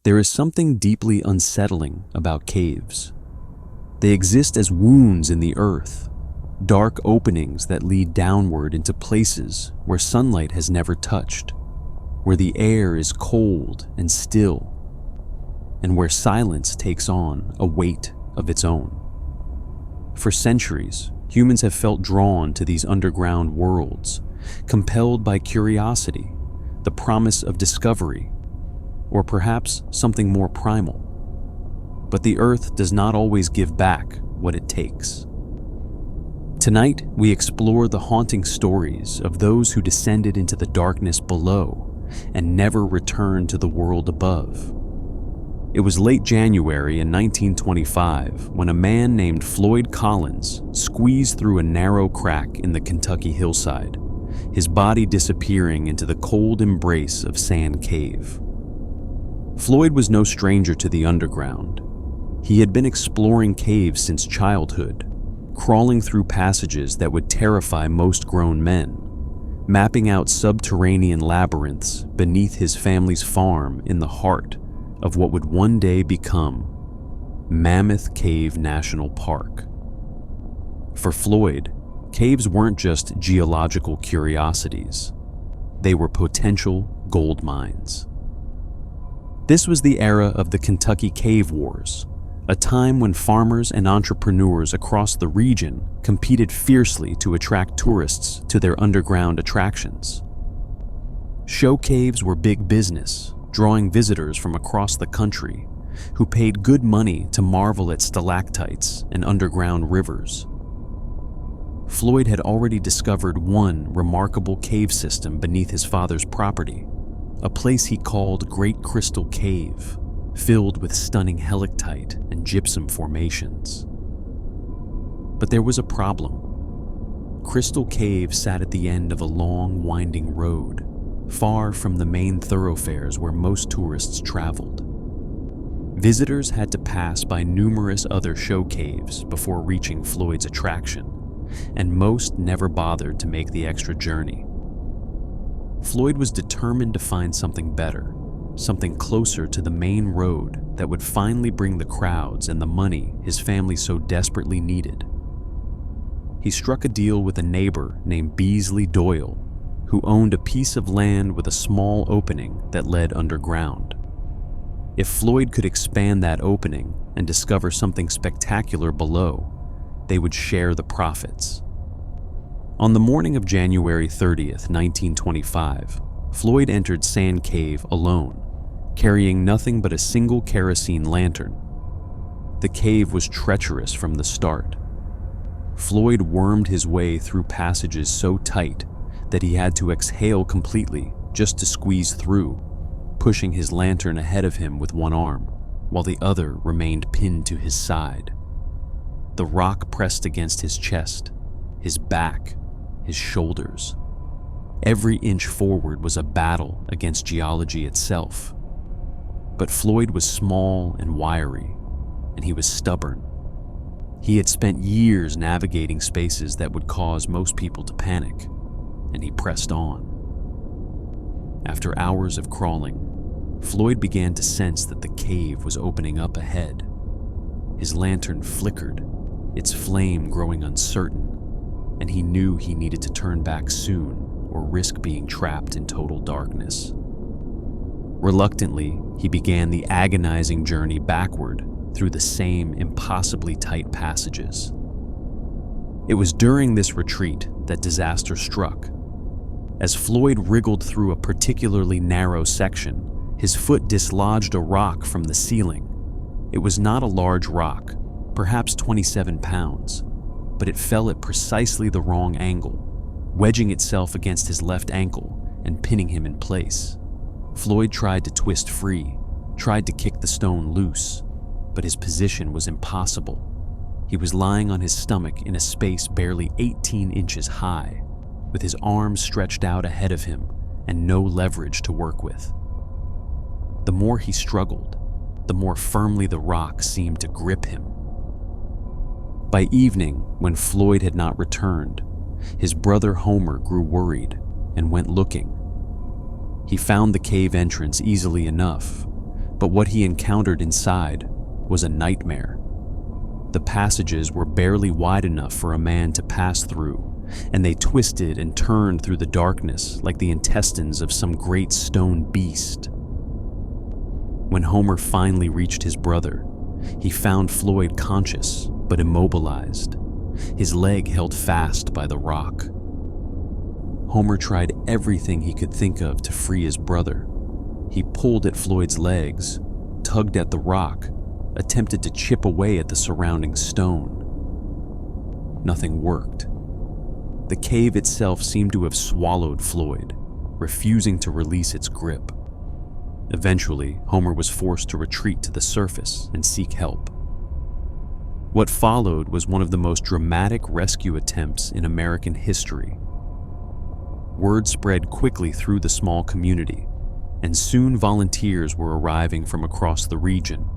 There is something deeply unsettling about caves. They exist as wounds in the earth, dark openings that lead downward into places where sunlight has never touched, where the air is cold and still, and where silence takes on a weight of its own. For centuries, humans have felt drawn to these underground worlds, compelled by curiosity, the promise of discovery, or perhaps something more primal. But the earth does not always give back what it takes. Tonight, we explore the haunting stories of those who descended into the darkness below and never returned to the world above. It was late January in 1925 when a man named Floyd Collins squeezed through a narrow crack in the Kentucky hillside, his body disappearing into the cold embrace of Sand Cave. Floyd was no stranger to the underground. He had been exploring caves since childhood, crawling through passages that would terrify most grown men, mapping out subterranean labyrinths beneath his family's farm in the heart of what would one day become Mammoth Cave National Park. For Floyd, caves weren't just geological curiosities. They were potential gold mines. This was the era of the Kentucky Cave Wars, a time when farmers and entrepreneurs across the region competed fiercely to attract tourists to their underground attractions. Show caves were big business, drawing visitors from across the country who paid good money to marvel at stalactites and underground rivers. Floyd had already discovered one remarkable cave system beneath his father's property, a place he called Great Crystal Cave, filled with stunning helictite and gypsum formations. But there was a problem. Crystal Cave sat at the end of a long, winding road, far from the main thoroughfares where most tourists traveled. Visitors had to pass by numerous other show caves before reaching Floyd's attraction, and most never bothered to make the extra journey. Floyd was determined to find something better, something closer to the main road that would finally bring the crowds and the money his family so desperately needed. He struck a deal with a neighbor named Beasley Doyle, who owned a piece of land with a small opening that led underground. If Floyd could expand that opening and discover something spectacular below, they would share the profits. On the morning of January 30th, 1925, Floyd entered Sand Cave alone, carrying nothing but a single kerosene lantern. The cave was treacherous from the start. Floyd wormed his way through passages so tight that he had to exhale completely just to squeeze through, pushing his lantern ahead of him with one arm, while the other remained pinned to his side. The rock pressed against his chest, his back, his shoulders. Every inch forward was a battle against geology itself. But Floyd was small and wiry, and he was stubborn. He had spent years navigating spaces that would cause most people to panic, and he pressed on. After hours of crawling, Floyd began to sense that the cave was opening up ahead. His lantern flickered, its flame growing uncertain, and he knew he needed to turn back soon or risk being trapped in total darkness. Reluctantly, he began the agonizing journey backward through the same impossibly tight passages. It was during this retreat that disaster struck. As Floyd wriggled through a particularly narrow section, his foot dislodged a rock from the ceiling. It was not a large rock, perhaps 27 pounds, but it fell at precisely the wrong angle, wedging itself against his left ankle and pinning him in place. Floyd tried to twist free, tried to kick the stone loose, but his position was impossible. He was lying on his stomach in a space barely 18 inches high, with his arms stretched out ahead of him and no leverage to work with. The more he struggled, the more firmly the rock seemed to grip him. By evening, when Floyd had not returned, his brother Homer grew worried and went looking. He found the cave entrance easily enough, But what he encountered inside was a nightmare. The passages were barely wide enough for a man to pass through, and they twisted and turned through the darkness like the intestines of some great stone beast. When Homer finally reached his brother, he found Floyd conscious but immobilized, his leg held fast by the rock. Homer tried everything he could think of to free his brother. He pulled at Floyd's legs, tugged at the rock, attempted to chip away at the surrounding stone. Nothing worked. The cave itself seemed to have swallowed Floyd, refusing to release its grip. Eventually, Homer was forced to retreat to the surface and seek help. What followed was one of the most dramatic rescue attempts in American history. Word spread quickly through the small community, and soon volunteers were arriving from across the region.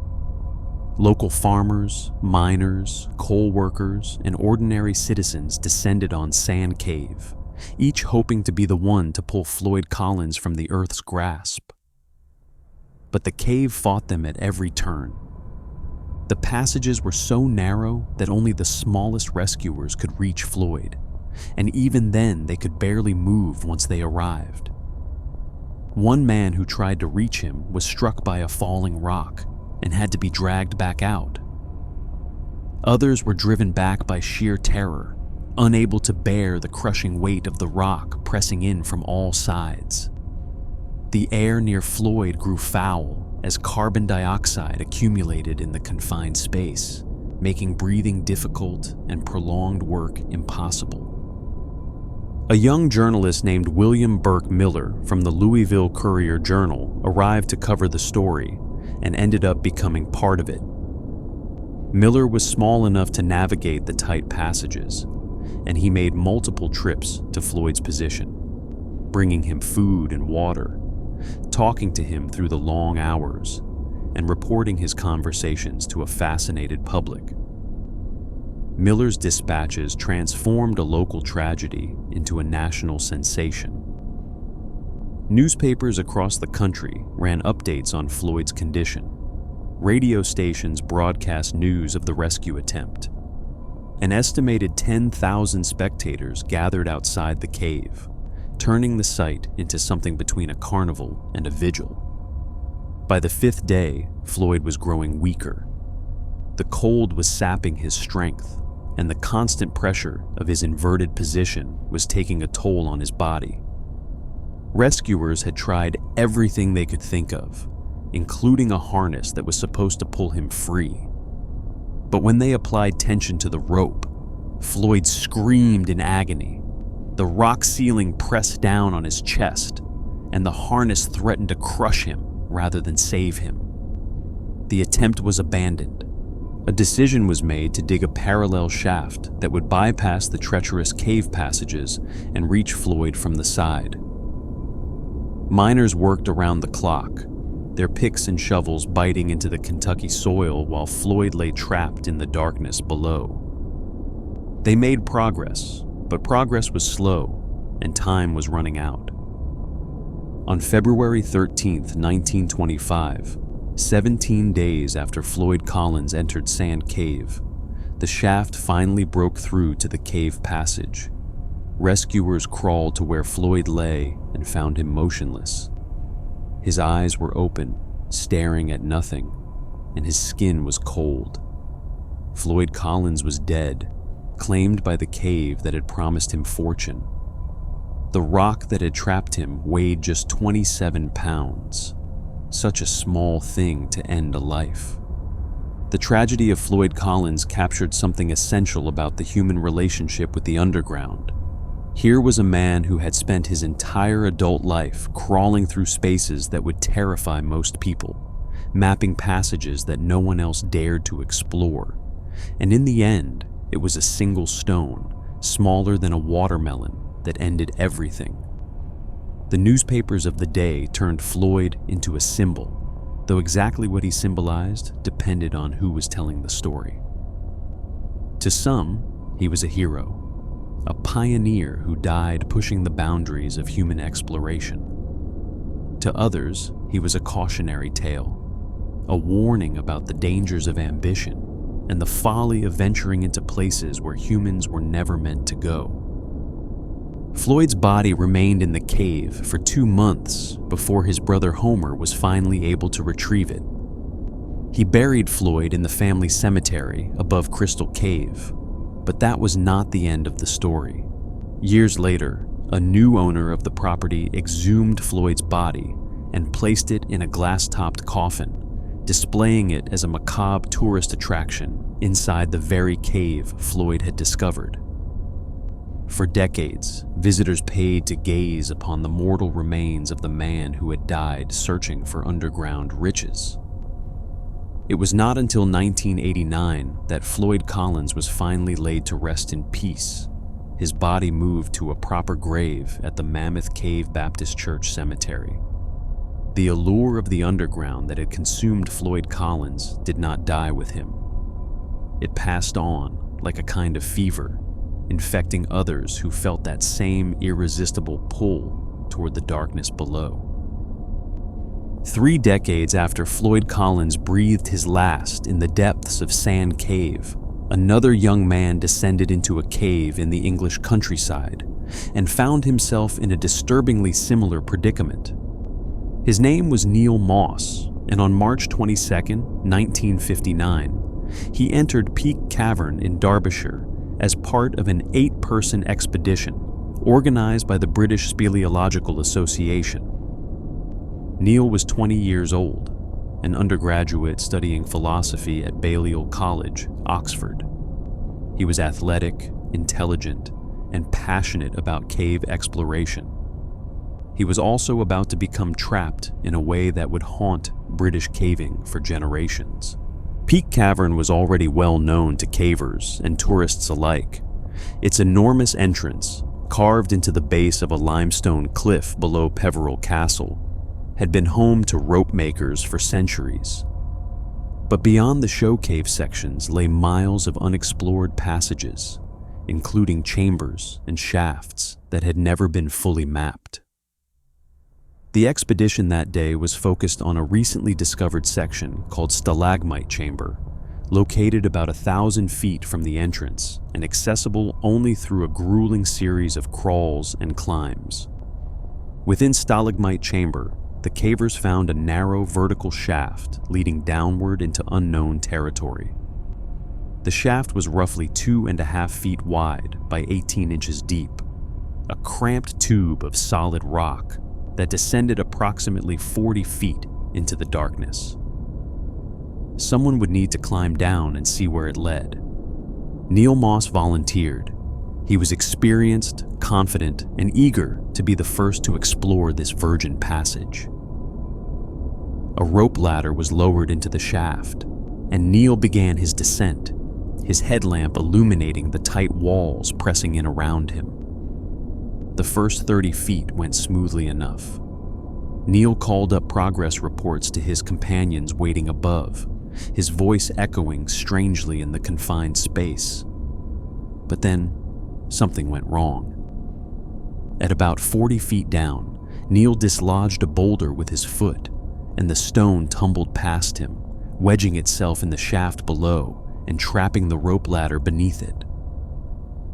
Local farmers, miners, coal workers, and ordinary citizens descended on Sand Cave, each hoping to be the one to pull Floyd Collins from the earth's grasp. But the cave fought them at every turn. The passages were so narrow that only the smallest rescuers could reach Floyd, and even then they could barely move once they arrived. One man who tried to reach him was struck by a falling rock and had to be dragged back out. Others were driven back by sheer terror, unable to bear the crushing weight of the rock pressing in from all sides. The air near Floyd grew foul as carbon dioxide accumulated in the confined space, making breathing difficult and prolonged work impossible. A young journalist named William Burke Miller from the Louisville Courier-Journal arrived to cover the story and ended up becoming part of it. Miller was small enough to navigate the tight passages, and he made multiple trips to Floyd's position, bringing him food and water, talking to him through the long hours, and reporting his conversations to a fascinated public. Miller's dispatches transformed a local tragedy into a national sensation. Newspapers across the country ran updates on Floyd's condition. Radio stations broadcast news of the rescue attempt. An estimated 10,000 spectators gathered outside the cave, turning the site into something between a carnival and a vigil. By the fifth day, Floyd was growing weaker. The cold was sapping his strength, and the constant pressure of his inverted position was taking a toll on his body. Rescuers had tried everything they could think of, including a harness that was supposed to pull him free. But when they applied tension to the rope, Floyd screamed in agony. The rock ceiling pressed down on his chest, and the harness threatened to crush him rather than save him. The attempt was abandoned. A decision was made to dig a parallel shaft that would bypass the treacherous cave passages and reach Floyd from the side. Miners worked around the clock, their picks and shovels biting into the Kentucky soil while Floyd lay trapped in the darkness below. They made progress, but progress was slow and time was running out. On February 13, 1925, 17 days after Floyd Collins entered Sand Cave, the shaft finally broke through to the cave passage. Rescuers crawled to where Floyd lay and found him motionless. His eyes were open, staring at nothing, and his skin was cold. Floyd Collins was dead, claimed by the cave that had promised him fortune. The rock that had trapped him weighed just 27 pounds. Such a small thing to end a life. The tragedy of Floyd Collins captured something essential about the human relationship with the underground. Here was a man who had spent his entire adult life crawling through spaces that would terrify most people, mapping passages that no one else dared to explore. And in the end, it was a single stone, smaller than a watermelon, that ended everything. The newspapers of the day turned Floyd into a symbol, though exactly what he symbolized depended on who was telling the story. To some, he was a hero, a pioneer who died pushing the boundaries of human exploration. To others, he was a cautionary tale, a warning about the dangers of ambition and the folly of venturing into places where humans were never meant to go. Floyd's body remained in the cave for 2 months before his brother Homer was finally able to retrieve it. He buried Floyd in the family cemetery above Crystal Cave, but that was not the end of the story. Years later, a new owner of the property exhumed Floyd's body and placed it in a glass-topped coffin, displaying it as a macabre tourist attraction inside the very cave Floyd had discovered. For decades, visitors paid to gaze upon the mortal remains of the man who had died searching for underground riches. It was not until 1989 that Floyd Collins was finally laid to rest in peace, his body moved to a proper grave at the Mammoth Cave Baptist Church Cemetery. The allure of the underground that had consumed Floyd Collins did not die with him. It passed on like a kind of fever, infecting others who felt that same irresistible pull toward the darkness below. 3 decades after Floyd Collins breathed his last in the depths of Sand Cave, another young man descended into a cave in the English countryside and found himself in a disturbingly similar predicament. His name was Neil Moss, and on March 22, 1959, he entered Peak Cavern in Derbyshire as part of an 8-person expedition organized by the British Speleological Association. Neil was 20 years old, an undergraduate studying philosophy at Balliol College, Oxford. He was athletic, intelligent, and passionate about cave exploration. He was also about to become trapped in a way that would haunt British caving for generations. Peak Cavern was already well known to cavers and tourists alike. Its enormous entrance, carved into the base of a limestone cliff below Peveril Castle, had been home to rope makers for centuries. But beyond the show cave sections lay miles of unexplored passages, including chambers and shafts that had never been fully mapped. The expedition that day was focused on a recently discovered section called Stalagmite Chamber, located about 1,000 feet from the entrance and accessible only through a grueling series of crawls and climbs. Within Stalagmite Chamber, the cavers found a narrow vertical shaft leading downward into unknown territory. The shaft was roughly 2.5 feet wide by 18 inches deep, a cramped tube of solid rock that descended approximately 40 feet into the darkness. Someone would need to climb down and see where it led. Neil Moss volunteered. He was experienced, confident, and eager to be the first to explore this virgin passage. A rope ladder was lowered into the shaft, and Neil began his descent, his headlamp illuminating the tight walls pressing in around him. The first 30 feet went smoothly enough. Neil called up progress reports to his companions waiting above, his voice echoing strangely in the confined space. But then, something went wrong. At about 40 feet down, Neil dislodged a boulder with his foot, and the stone tumbled past him, wedging itself in the shaft below and trapping the rope ladder beneath it.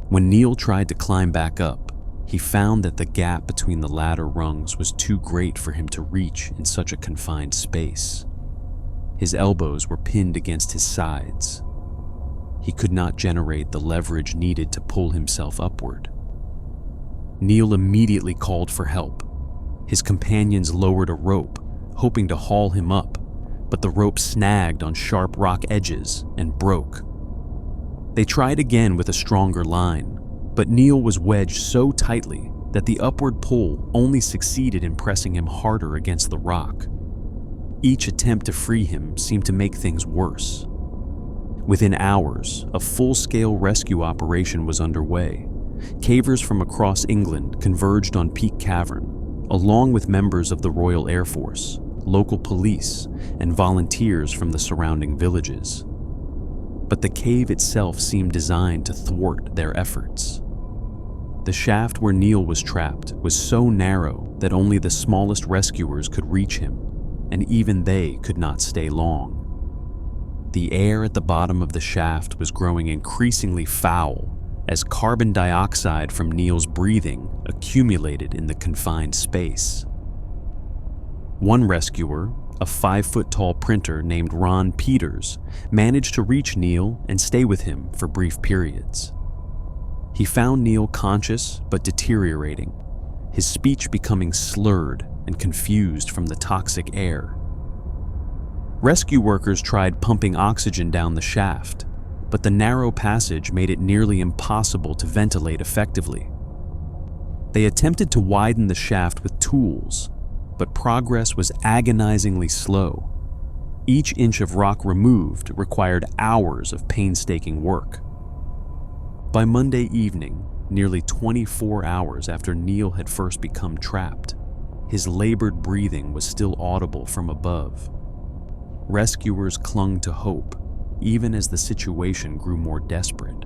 When Neil tried to climb back up, he found that the gap between the ladder rungs was too great for him to reach in such a confined space. His elbows were pinned against his sides. He could not generate the leverage needed to pull himself upward. Neil immediately called for help. His companions lowered a rope, hoping to haul him up, but the rope snagged on sharp rock edges and broke. They tried again with a stronger line, but Neil was wedged so tightly that the upward pull only succeeded in pressing him harder against the rock. Each attempt to free him seemed to make things worse. Within hours, a full-scale rescue operation was underway. Cavers from across England converged on Peak Cavern, along with members of the Royal Air Force, local police, and volunteers from the surrounding villages. But the cave itself seemed designed to thwart their efforts. The shaft where Neil was trapped was so narrow that only the smallest rescuers could reach him, and even they could not stay long. The air at the bottom of the shaft was growing increasingly foul as carbon dioxide from Neil's breathing accumulated in the confined space. One rescuer, a 5-foot-tall printer named Ron Peters, managed to reach Neil and stay with him for brief periods. He found Neil conscious but deteriorating, his speech becoming slurred and confused from the toxic air. Rescue workers tried pumping oxygen down the shaft, but the narrow passage made it nearly impossible to ventilate effectively. They attempted to widen the shaft with tools, but progress was agonizingly slow. Each inch of rock removed required hours of painstaking work. By Monday evening, nearly 24 hours after Neil had first become trapped, his labored breathing was still audible from above. Rescuers clung to hope, even as the situation grew more desperate.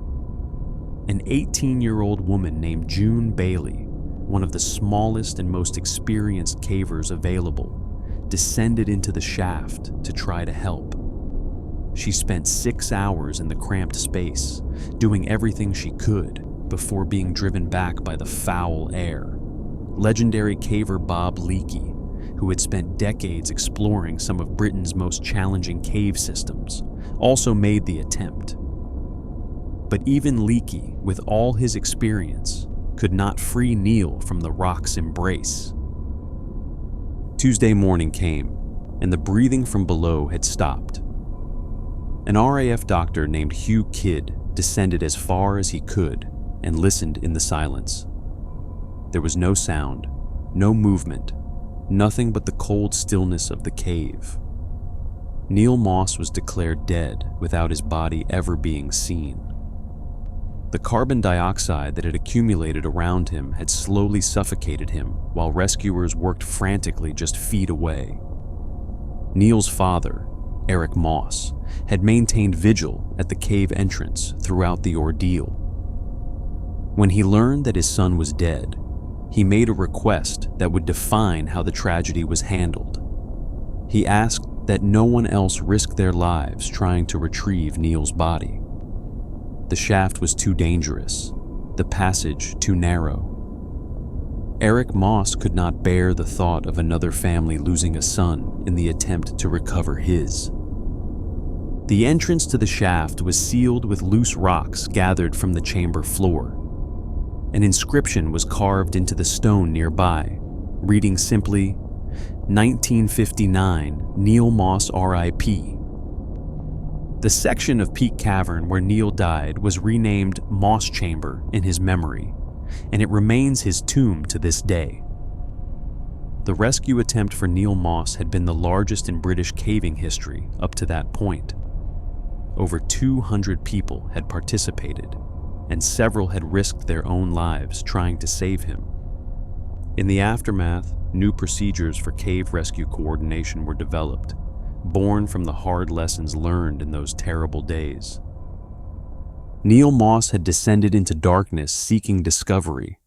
An 18-year-old woman named June Bailey, one of the smallest and most experienced cavers available, descended into the shaft to try to help. She spent 6 hours in the cramped space, doing everything she could before being driven back by the foul air. Legendary caver Bob Leakey, who had spent decades exploring some of Britain's most challenging cave systems, also made the attempt. But even Leakey, with all his experience, could not free Neil from the rock's embrace. Tuesday morning came, and the breathing from below had stopped. An RAF doctor named Hugh Kidd descended as far as he could and listened in the silence. There was no sound, no movement, nothing but the cold stillness of the cave. Neil Moss was declared dead without his body ever being seen. The carbon dioxide that had accumulated around him had slowly suffocated him while rescuers worked frantically just feet away. Neil's father, Eric Moss, had maintained vigil at the cave entrance throughout the ordeal. When he learned that his son was dead, he made a request that would define how the tragedy was handled. He asked that no one else risk their lives trying to retrieve Neil's body. The shaft was too dangerous, the passage too narrow. Eric Moss could not bear the thought of another family losing a son in the attempt to recover his. The entrance to the shaft was sealed with loose rocks gathered from the chamber floor. An inscription was carved into the stone nearby, reading simply, 1959, Neil Moss R.I.P. The section of Peak Cavern where Neil died was renamed Moss Chamber in his memory, and it remains his tomb to this day. The rescue attempt for Neil Moss had been the largest in British caving history up to that point. Over 200 people had participated, and several had risked their own lives trying to save him. In the aftermath, new procedures for cave rescue coordination were developed, born from the hard lessons learned in those terrible days. Neil Moss had descended into darkness seeking discovery.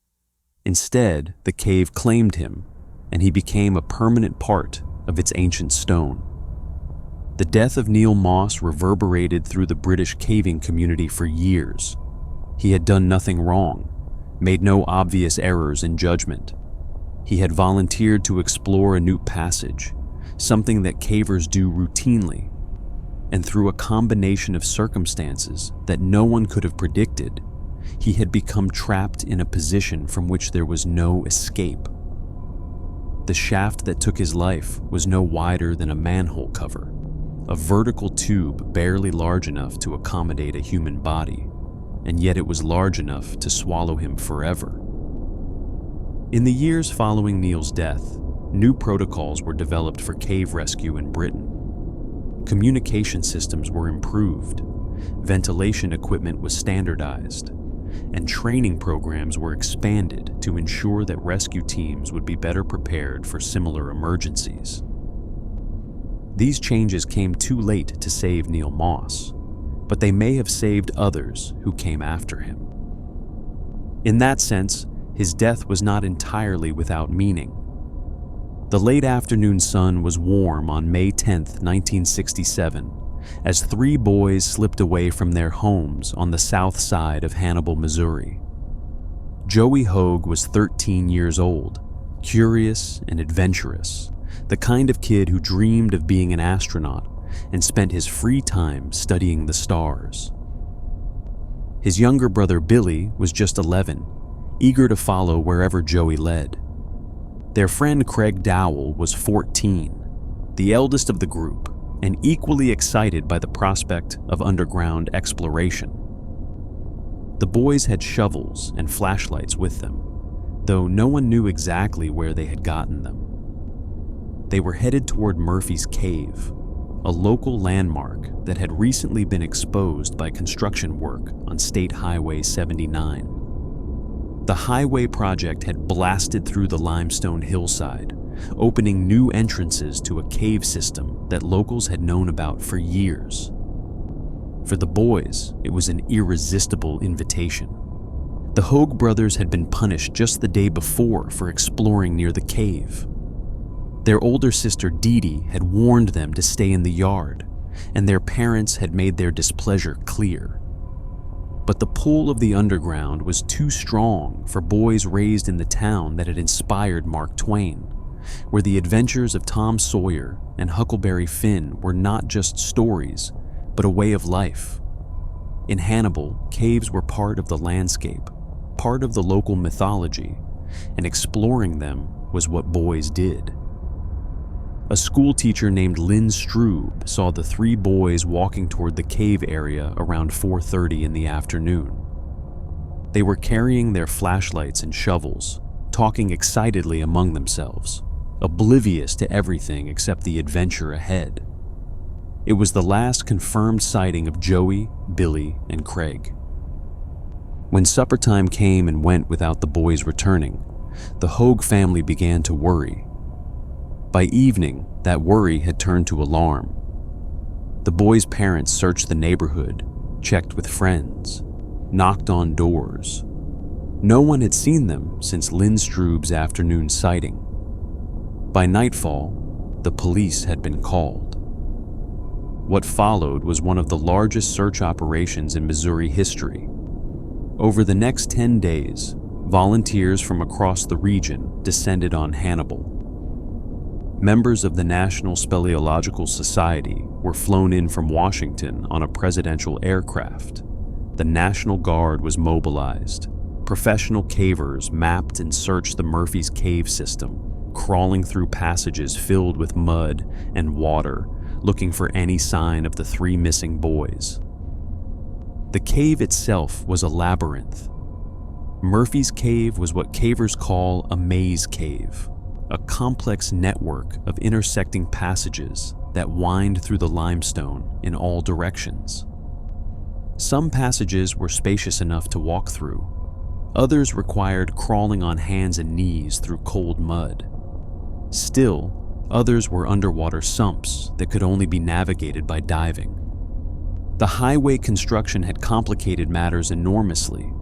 Instead, the cave claimed him, and he became a permanent part of its ancient stone. The death of Neil Moss reverberated through the British caving community for years. He had done nothing wrong, made no obvious errors in judgment. He had volunteered to explore a new passage, something that cavers do routinely, and through a combination of circumstances that no one could have predicted, he had become trapped in a position from which there was no escape. The shaft that took his life was no wider than a manhole cover, a vertical tube barely large enough to accommodate a human body, and yet it was large enough to swallow him forever. In the years following Neil's death, new protocols were developed for cave rescue in Britain. Communication systems were improved, ventilation equipment was standardized, and training programs were expanded to ensure that rescue teams would be better prepared for similar emergencies. These changes came too late to save Neil Moss, but they may have saved others who came after him. In that sense, his death was not entirely without meaning. The late afternoon sun was warm on May 10, 1967, as three boys slipped away from their homes on the south side of Hannibal, Missouri. Joey Hogue was 13 years old, curious and adventurous, the kind of kid who dreamed of being an astronaut and spent his free time studying the stars. His younger brother Billy was just 11, eager to follow wherever Joey led. Their friend Craig Dowell was 14, the eldest of the group, and equally excited by the prospect of underground exploration. The boys had shovels and flashlights with them, though no one knew exactly where they had gotten them. They were headed toward Murphy's Cave, a local landmark that had recently been exposed by construction work on State Highway 79. The highway project had blasted through the limestone hillside, opening new entrances to a cave system that locals had known about for years. For the boys, it was an irresistible invitation. The Hogue brothers had been punished just the day before for exploring near the cave. Their older sister Dee Dee had warned them to stay in the yard, and their parents had made their displeasure clear. But the pull of the underground was too strong for boys raised in the town that had inspired Mark Twain, where the adventures of Tom Sawyer and Huckleberry Finn were not just stories, but a way of life. In Hannibal, caves were part of the landscape, part of the local mythology, and exploring them was what boys did. A school teacher named Lynn Strube saw the three boys walking toward the cave area around 4:30 in the afternoon. They were carrying their flashlights and shovels, talking excitedly among themselves, oblivious to everything except the adventure ahead. It was the last confirmed sighting of Joey, Billy, and Craig. When supper time came and went without the boys returning, the Hogue family began to worry. By evening, that worry had turned to alarm. The boys' parents searched the neighborhood, checked with friends, knocked on doors. No one had seen them since Lynn Strube's afternoon sighting. By nightfall, the police had been called. What followed was one of the largest search operations in Missouri history. Over the next 10 days, volunteers from across the region descended on Hannibal. Members of the National Speleological Society were flown in from Washington on a presidential aircraft. The National Guard was mobilized. Professional cavers mapped and searched the Murphy's Cave system, crawling through passages filled with mud and water, looking for any sign of the three missing boys. The cave itself was a labyrinth. Murphy's Cave was what cavers call a maze cave, a complex network of intersecting passages that wind through the limestone in all directions. Some passages were spacious enough to walk through. Others required crawling on hands and knees through cold mud. Still, others were underwater sumps that could only be navigated by diving. The highway construction had complicated matters enormously.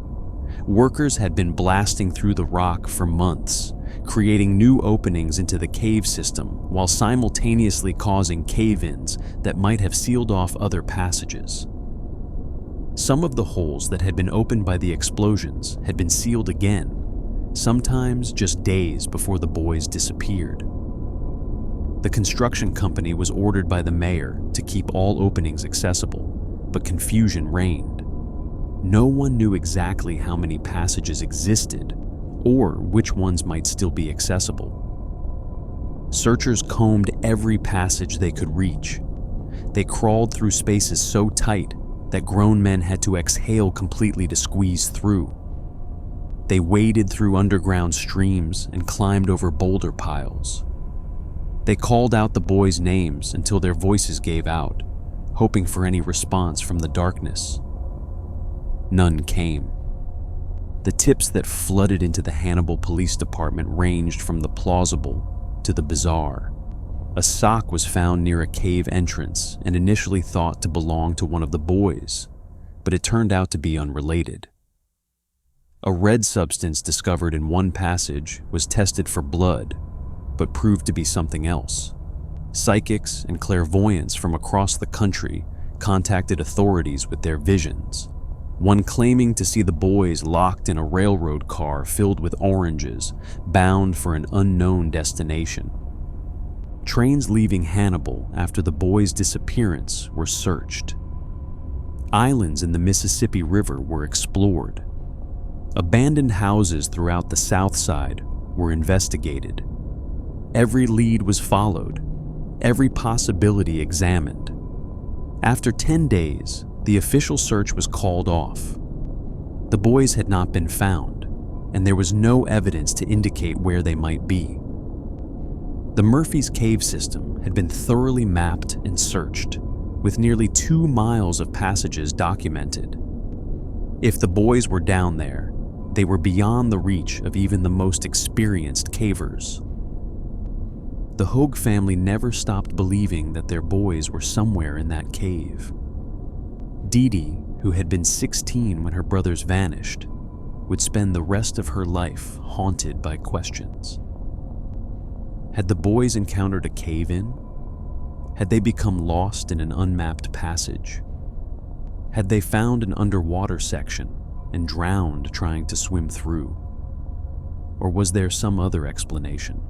Workers had been blasting through the rock for months, creating new openings into the cave system while simultaneously causing cave-ins that might have sealed off other passages. Some of the holes that had been opened by the explosions had been sealed again, sometimes just days before the boys disappeared. The construction company was ordered by the mayor to keep all openings accessible, but confusion reigned. No one knew exactly how many passages existed or which ones might still be accessible. Searchers combed every passage they could reach. They crawled through spaces so tight that grown men had to exhale completely to squeeze through. They waded through underground streams and climbed over boulder piles. They called out the boys' names until their voices gave out, hoping for any response from the darkness. None came. The tips that flooded into the Hannibal Police Department ranged from the plausible to the bizarre. A sock was found near a cave entrance and initially thought to belong to one of the boys, but it turned out to be unrelated. A red substance discovered in one passage was tested for blood, but proved to be something else. Psychics and clairvoyants from across the country contacted authorities with their visions, one claiming to see the boys locked in a railroad car filled with oranges, bound for an unknown destination. Trains leaving Hannibal after the boys' disappearance were searched. Islands in the Mississippi River were explored. Abandoned houses throughout the South Side were investigated. Every lead was followed, every possibility examined. After 10 days, the official search was called off. The boys had not been found, and there was no evidence to indicate where they might be. The Murphy's Cave system had been thoroughly mapped and searched, with nearly 2 miles of passages documented. If the boys were down there, they were beyond the reach of even the most experienced cavers. The Hoag family never stopped believing that their boys were somewhere in that cave. Dee Dee, who had been 16 when her brothers vanished, would spend the rest of her life haunted by questions. Had the boys encountered a cave-in? Had they become lost in an unmapped passage? Had they found an underwater section and drowned trying to swim through? Or was there some other explanation?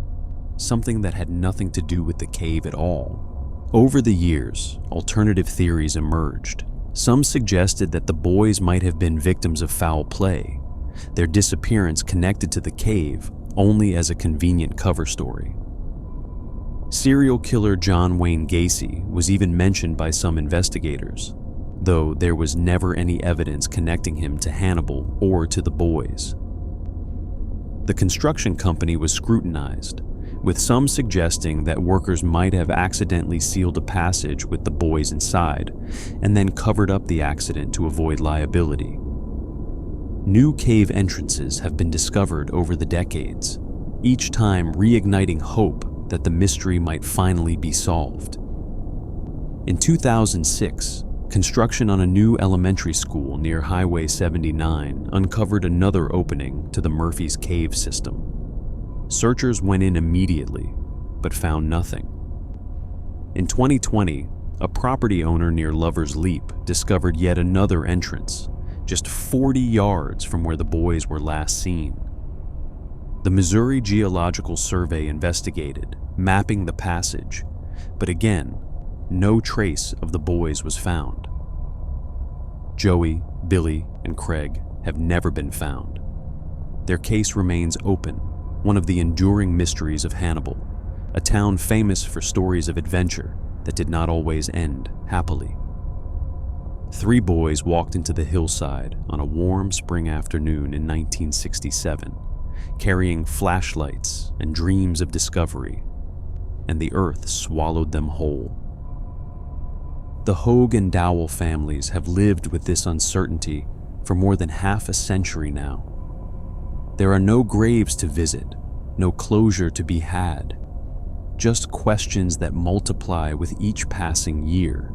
Something that had nothing to do with the cave at all? Over the years, alternative theories emerged. Some suggested that the boys might have been victims of foul play, their disappearance connected to the cave only as a convenient cover story. Serial killer John Wayne Gacy was even mentioned by some investigators, though there was never any evidence connecting him to Hannibal or to the boys. The construction company was scrutinized, with some suggesting that workers might have accidentally sealed a passage with the boys inside and then covered up the accident to avoid liability. New cave entrances have been discovered over the decades, each time reigniting hope that the mystery might finally be solved. In 2006, construction on a new elementary school near Highway 79 uncovered another opening to the Murphy's Cave system. Searchers went in immediately, but found nothing. In 2020, a property owner near Lover's Leap discovered yet another entrance, just 40 yards from where the boys were last seen. The Missouri Geological Survey investigated, mapping the passage, but again, no trace of the boys was found. Joey, Billy, and Craig have never been found. Their case remains open, one of the enduring mysteries of Hannibal, a town famous for stories of adventure that did not always end happily. 3 boys walked into the hillside on a warm spring afternoon in 1967, carrying flashlights and dreams of discovery, and the earth swallowed them whole. The Hoag and Dowell families have lived with this uncertainty for more than half a century now. There are no graves to visit, no closure to be had, just questions that multiply with each passing year,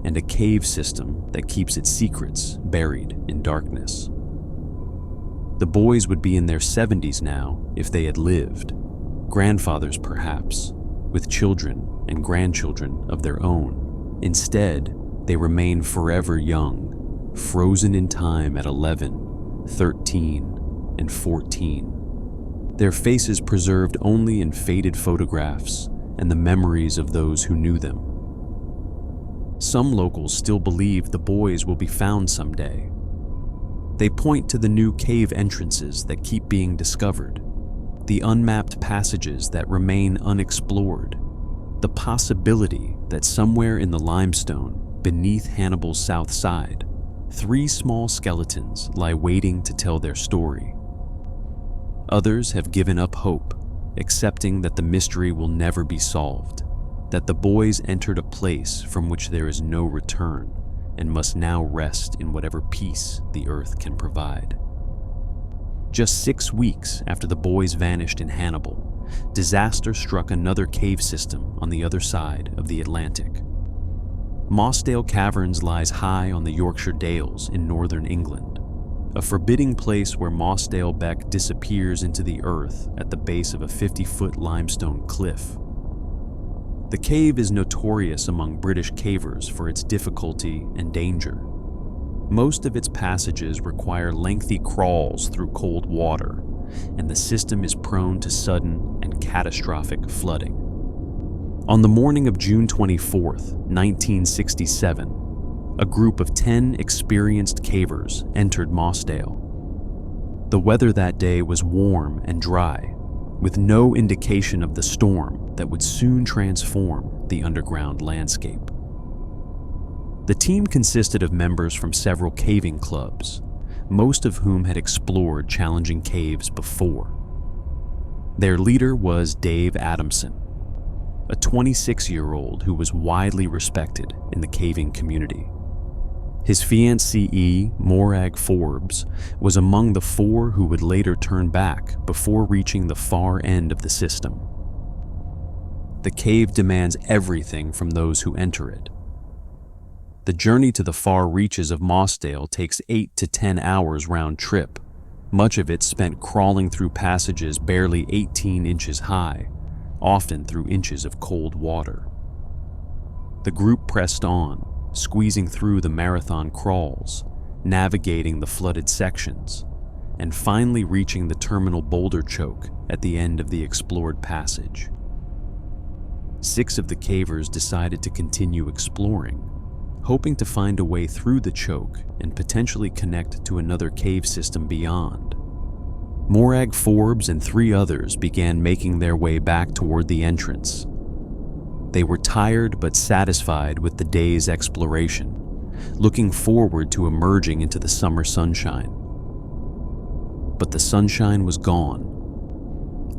and a cave system that keeps its secrets buried in darkness. The boys would be in their 70s now if they had lived, grandfathers perhaps, with children and grandchildren of their own. Instead, they remain forever young, frozen in time at 11, 13, and 14. Their faces preserved only in faded photographs and the memories of those who knew them. Some locals still believe the boys will be found someday. They point to the new cave entrances that keep being discovered, the unmapped passages that remain unexplored, the possibility that somewhere in the limestone beneath Hannibal's south side, 3 small skeletons lie waiting to tell their story. Others have given up hope, accepting that the mystery will never be solved, that the boys entered a place from which there is no return and must now rest in whatever peace the earth can provide. Just 6 weeks after the boys vanished in Hannibal, disaster struck another cave system on the other side of the Atlantic. Mossdale Caverns lies high on the Yorkshire Dales in northern England, a forbidding place where Mossdale Beck disappears into the earth at the base of a 50-foot limestone cliff. The cave is notorious among British cavers for its difficulty and danger. Most of its passages require lengthy crawls through cold water, and the system is prone to sudden and catastrophic flooding. On the morning of June 24, 1967, a group of 10 experienced cavers entered Mossdale. The weather that day was warm and dry, with no indication of the storm that would soon transform the underground landscape. The team consisted of members from several caving clubs, most of whom had explored challenging caves before. Their leader was Dave Adamson, a 26-year-old who was widely respected in the caving community. His fiancée, Morag Forbes, was among the 4 who would later turn back before reaching the far end of the system. The cave demands everything from those who enter it. The journey to the far reaches of Mossdale takes 8 to 10 hours round trip, much of it spent crawling through passages barely 18 inches high, often through inches of cold water. The group pressed on, squeezing through the marathon crawls, navigating the flooded sections, and finally reaching the terminal boulder choke at the end of the explored passage. 6 of the cavers decided to continue exploring, hoping to find a way through the choke and potentially connect to another cave system beyond. Morag Forbes and 3 others began making their way back toward the entrance. They were tired but satisfied with the day's exploration, looking forward to emerging into the summer sunshine. But the sunshine was gone.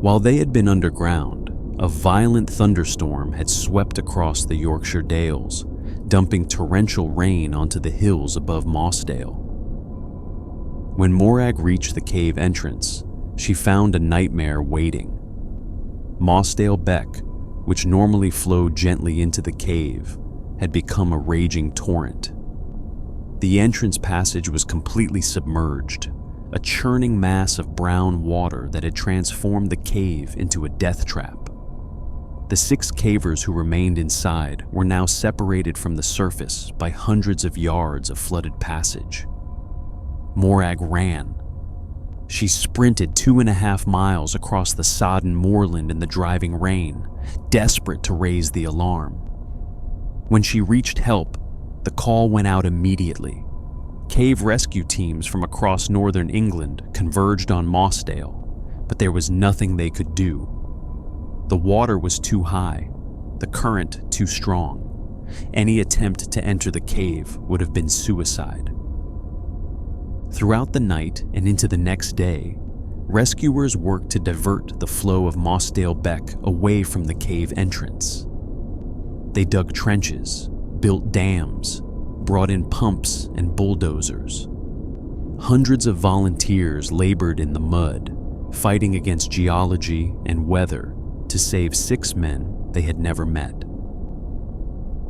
While they had been underground, a violent thunderstorm had swept across the Yorkshire Dales, dumping torrential rain onto the hills above Mossdale. When Morag reached the cave entrance, she found a nightmare waiting. Mossdale Beck, which normally flowed gently into the cave, had become a raging torrent. The entrance passage was completely submerged, a churning mass of brown water that had transformed the cave into a death trap. The 6 cavers who remained inside were now separated from the surface by hundreds of yards of flooded passage. Morag ran. She sprinted 2.5 miles across the sodden moorland in the driving rain, desperate to raise the alarm. When she reached help, the call went out immediately. Cave rescue teams from across northern England converged on Mossdale, but there was nothing they could do. The water was too high, the current too strong. Any attempt to enter the cave would have been suicide. Throughout the night and into the next day, rescuers worked to divert the flow of Mossdale Beck away from the cave entrance. They dug trenches, built dams, brought in pumps and bulldozers. Hundreds of volunteers labored in the mud, fighting against geology and weather to save 6 men they had never met.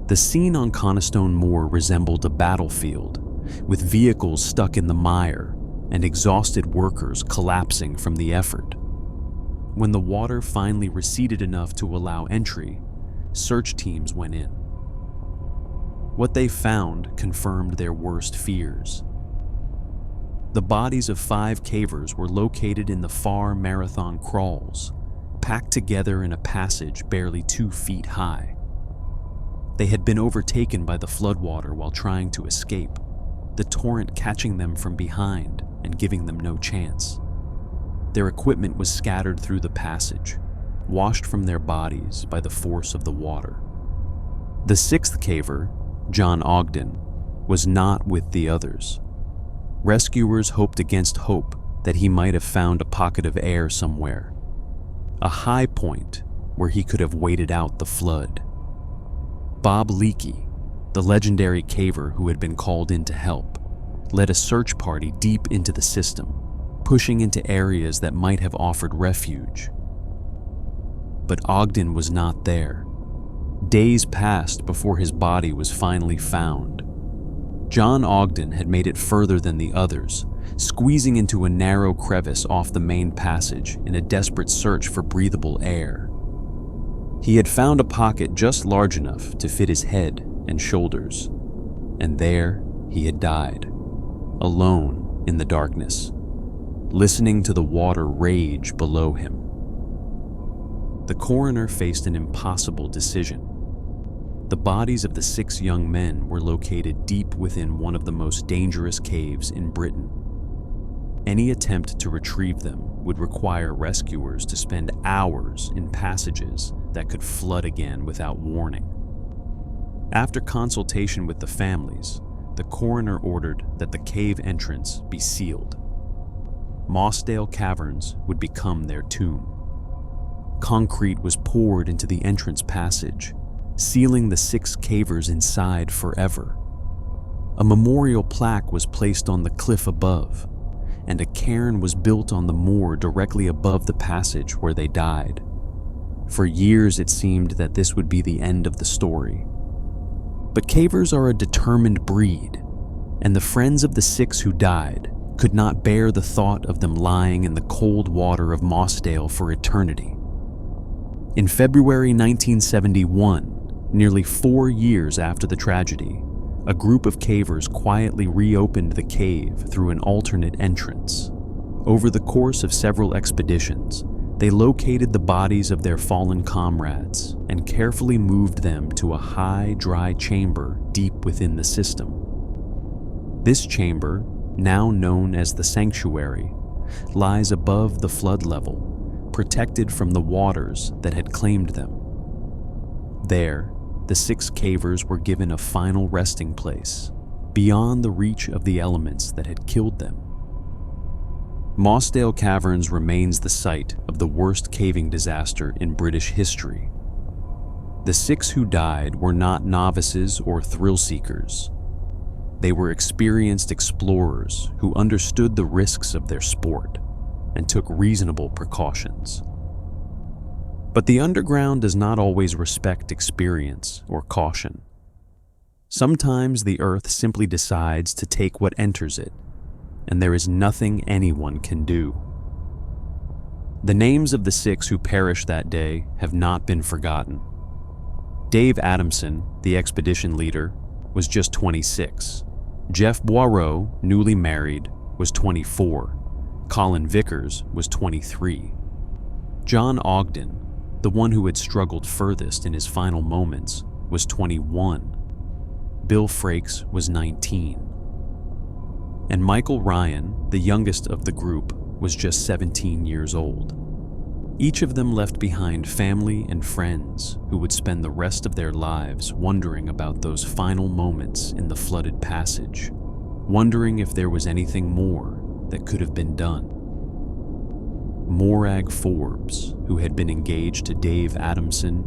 The scene on Coniston Moor resembled a battlefield, with vehicles stuck in the mire and exhausted workers collapsing from the effort. When the water finally receded enough to allow entry, search teams went in. What they found confirmed their worst fears. The bodies of 5 cavers were located in the far marathon crawls, packed together in a passage barely 2 feet high. They had been overtaken by the floodwater while trying to escape, the torrent catching them from behind and giving them no chance. Their equipment was scattered through the passage, washed from their bodies by the force of the water. The 6th caver, John Ogden, was not with the others. Rescuers hoped against hope that he might have found a pocket of air somewhere, a high point where he could have waited out the flood. Bob Leakey, the legendary caver who had been called in to help, led a search party deep into the system, pushing into areas that might have offered refuge. But Ogden was not there. Days passed before his body was finally found. John Ogden had made it further than the others, squeezing into a narrow crevice off the main passage in a desperate search for breathable air. He had found a pocket just large enough to fit his head and shoulders, and there he had died, alone in the darkness, listening to the water rage below him. The coroner faced an impossible decision. The bodies of the 6 young men were located deep within one of the most dangerous caves in Britain. Any attempt to retrieve them would require rescuers to spend hours in passages that could flood again without warning. After consultation with the families, the coroner ordered that the cave entrance be sealed. Mossdale Caverns would become their tomb. Concrete was poured into the entrance passage, sealing the 6 cavers inside forever. A memorial plaque was placed on the cliff above, and a cairn was built on the moor directly above the passage where they died. For years it seemed that this would be the end of the story. But cavers are a determined breed, and the friends of the 6 who died could not bear the thought of them lying in the cold water of Mossdale for eternity. In February 1971, nearly 4 years after the tragedy, a group of cavers quietly reopened the cave through an alternate entrance. Over the course of several expeditions, they located the bodies of their fallen comrades and carefully moved them to a high, dry chamber deep within the system. This chamber, now known as the sanctuary, lies above the flood level, protected from the waters that had claimed them. There, the 6 cavers were given a final resting place, beyond the reach of the elements that had killed them. Mossdale Caverns remains the site of the worst caving disaster in British history. The 6 who died were not novices or thrill seekers. They were experienced explorers who understood the risks of their sport and took reasonable precautions. But the underground does not always respect experience or caution. Sometimes the earth simply decides to take what enters it, and there is nothing anyone can do. The names of the 6 who perished that day have not been forgotten. Dave Adamson, the expedition leader, was just 26. Jeff Boireau, newly married, was 24. Colin Vickers was 23. John Ogden, the one who had struggled furthest in his final moments, was 21. Bill Frakes was 19. And Michael Ryan, the youngest of the group, was just 17 years old. Each of them left behind family and friends who would spend the rest of their lives wondering about those final moments in the flooded passage, wondering if there was anything more that could have been done. Morag Forbes, who had been engaged to Dave Adamson,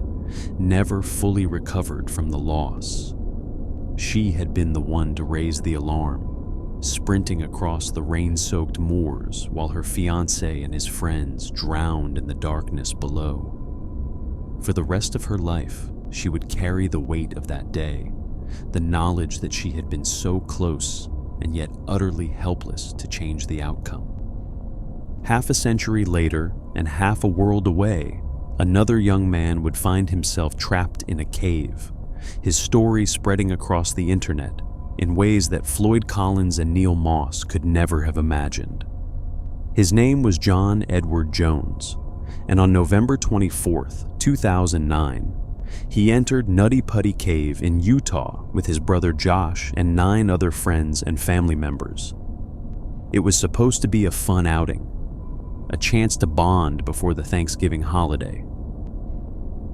never fully recovered from the loss. She had been the one to raise the alarm, sprinting across the rain-soaked moors while her fiancé and his friends drowned in the darkness below. For the rest of her life, she would carry the weight of that day, the knowledge that she had been so close and yet utterly helpless to change the outcome. Half a century later, and half a world away, another young man would find himself trapped in a cave, his story spreading across the internet in ways that Floyd Collins and Neil Moss could never have imagined. His name was John Edward Jones, and on November 24th, 2009, he entered Nutty Putty Cave in Utah with his brother Josh and 9 other friends and family members. It was supposed to be a fun outing, a chance to bond before the Thanksgiving holiday.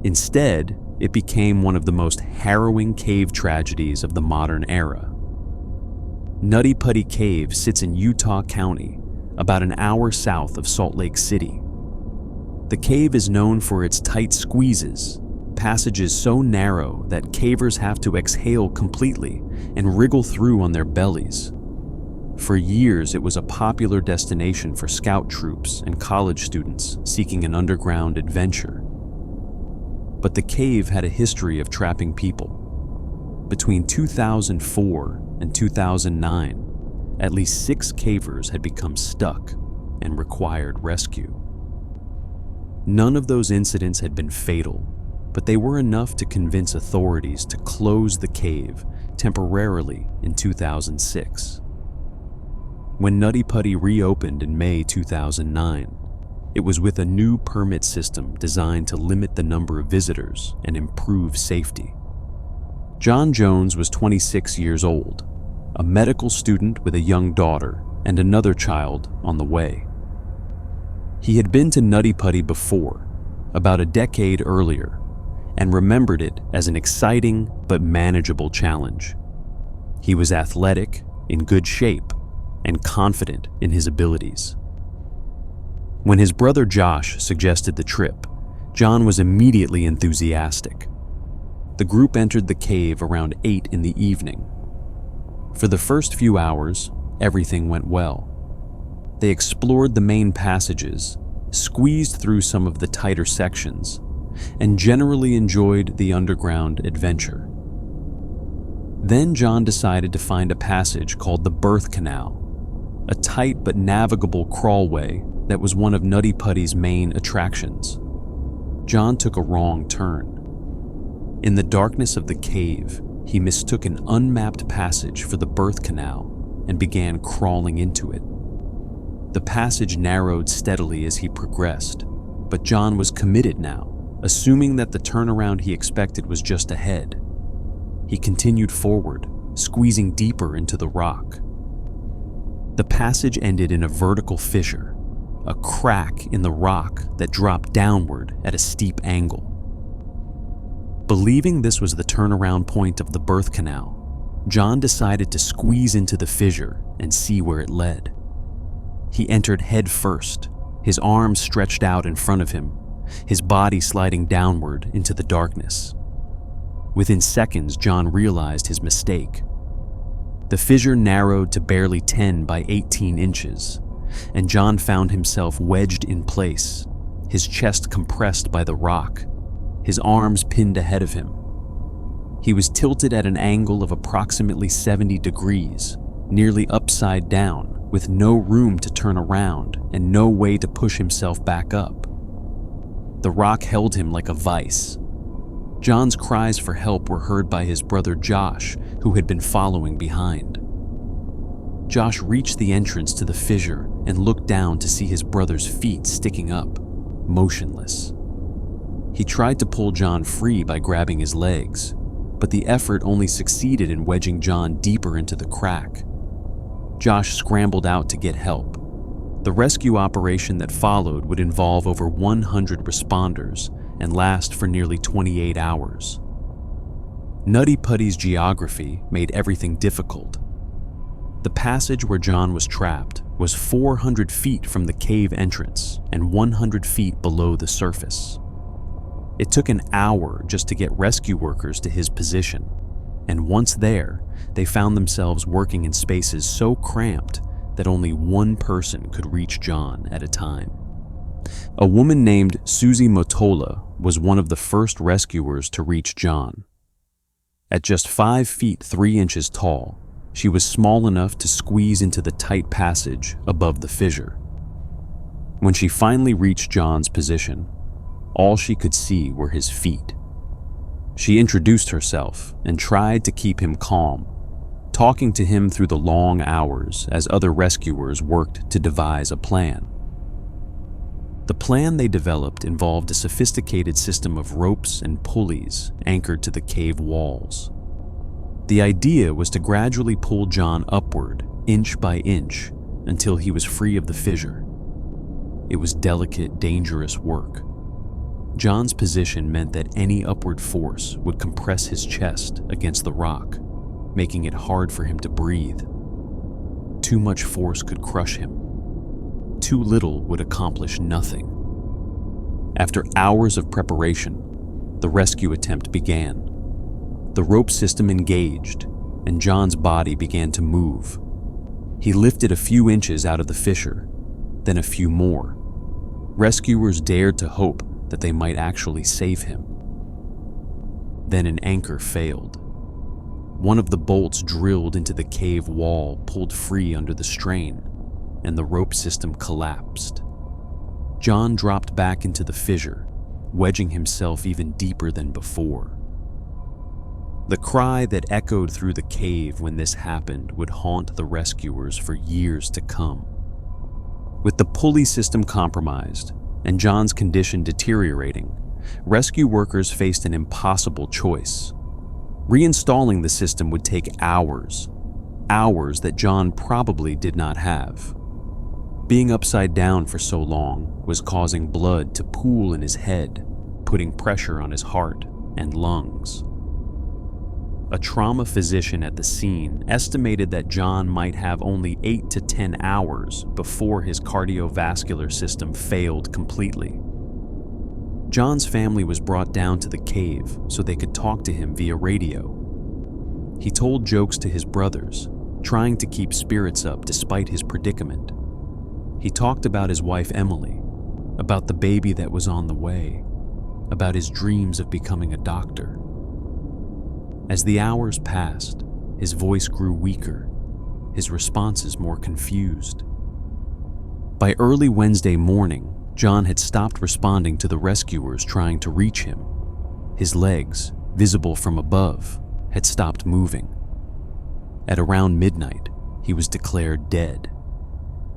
Instead, it became one of the most harrowing cave tragedies of the modern era. Nutty Putty Cave sits in Utah County, about an hour south of Salt Lake City. The cave is known for its tight squeezes, passages so narrow that cavers have to exhale completely and wriggle through on their bellies. For years, it was a popular destination for scout troops and college students seeking an underground adventure. But the cave had a history of trapping people. Between 2004 and 2009, at least 6 cavers had become stuck and required rescue. None of those incidents had been fatal, but they were enough to convince authorities to close the cave temporarily in 2006. When Nutty Putty reopened in May 2009, it was with a new permit system designed to limit the number of visitors and improve safety. John Jones was 26 years old, a medical student with a young daughter and another child on the way. He had been to Nutty Putty before, about a decade earlier, and remembered it as an exciting but manageable challenge. He was athletic, in good shape, and confident in his abilities. When his brother Josh suggested the trip, John was immediately enthusiastic. The group entered the cave around 8 in the evening. For the first few hours, everything went well. They explored the main passages, squeezed through some of the tighter sections, and generally enjoyed the underground adventure. Then John decided to find a passage called the Birth Canal, a tight but navigable crawlway that was one of Nutty Putty's main attractions. John took a wrong turn. In the darkness of the cave, he mistook an unmapped passage for the birth canal and began crawling into it. The passage narrowed steadily as he progressed, but John was committed now, assuming that the turnaround he expected was just ahead. He continued forward, squeezing deeper into the rock. The passage ended in a vertical fissure, a crack in the rock that dropped downward at a steep angle. Believing this was the turnaround point of the birth canal, John decided to squeeze into the fissure and see where it led. He entered head first, his arms stretched out in front of him, his body sliding downward into the darkness. Within seconds, John realized his mistake. The fissure narrowed to barely 10 by 18 inches, and John found himself wedged in place, his chest compressed by the rock, his arms pinned ahead of him. He was tilted at an angle of approximately 70 degrees, nearly upside down, with no room to turn around and no way to push himself back up. The rock held him like a vice. John's cries for help were heard by his brother Josh, who had been following behind. Josh reached the entrance to the fissure and looked down to see his brother's feet sticking up, motionless. He tried to pull John free by grabbing his legs, but the effort only succeeded in wedging John deeper into the crack. Josh scrambled out to get help. The rescue operation that followed would involve over 100 responders and last for nearly 28 hours. Nutty Putty's geography made everything difficult. The passage where John was trapped was 400 feet from the cave entrance and 100 feet below the surface. It took an hour just to get rescue workers to his position, and once there, they found themselves working in spaces so cramped that only one person could reach John at a time. A woman named Susie Motola was one of the first rescuers to reach John. At just 5 feet 3 inches tall, she was small enough to squeeze into the tight passage above the fissure. When she finally reached John's position, all she could see were his feet. She introduced herself and tried to keep him calm, talking to him through the long hours as other rescuers worked to devise a plan. The plan they developed involved a sophisticated system of ropes and pulleys anchored to the cave walls. The idea was to gradually pull John upward, inch by inch, until he was free of the fissure. It was delicate, dangerous work. John's position meant that any upward force would compress his chest against the rock, making it hard for him to breathe. Too much force could crush him. Too little would accomplish nothing. After hours of preparation, the rescue attempt began. The rope system engaged, and John's body began to move. He lifted a few inches out of the fissure, then a few more. Rescuers dared to hope that they might actually save him. Then an anchor failed. one of the bolts drilled into the cave wall pulled free under the strain, and the rope system collapsed. John dropped back into the fissure, wedging himself even deeper than before. The cry that echoed through the cave when this happened would haunt the rescuers for years to come. With the pulley system compromised and John's condition deteriorating, rescue workers faced an impossible choice. Reinstalling the system would take hours that John probably did not have. Being upside down for so long was causing blood to pool in his head, putting pressure on his heart and lungs. A trauma physician at the scene estimated that John might have only 8 to 10 hours before his cardiovascular system failed completely. John's family was brought down to the cave so they could talk to him via radio. He told jokes to his brothers, trying to keep spirits up despite his predicament. He talked about his wife Emily, about the baby that was on the way, about his dreams of becoming a doctor. As the hours passed, his voice grew weaker, his responses more confused. By early Wednesday morning, John had stopped responding to the rescuers trying to reach him. His legs, visible from above, had stopped moving. At around midnight, he was declared dead.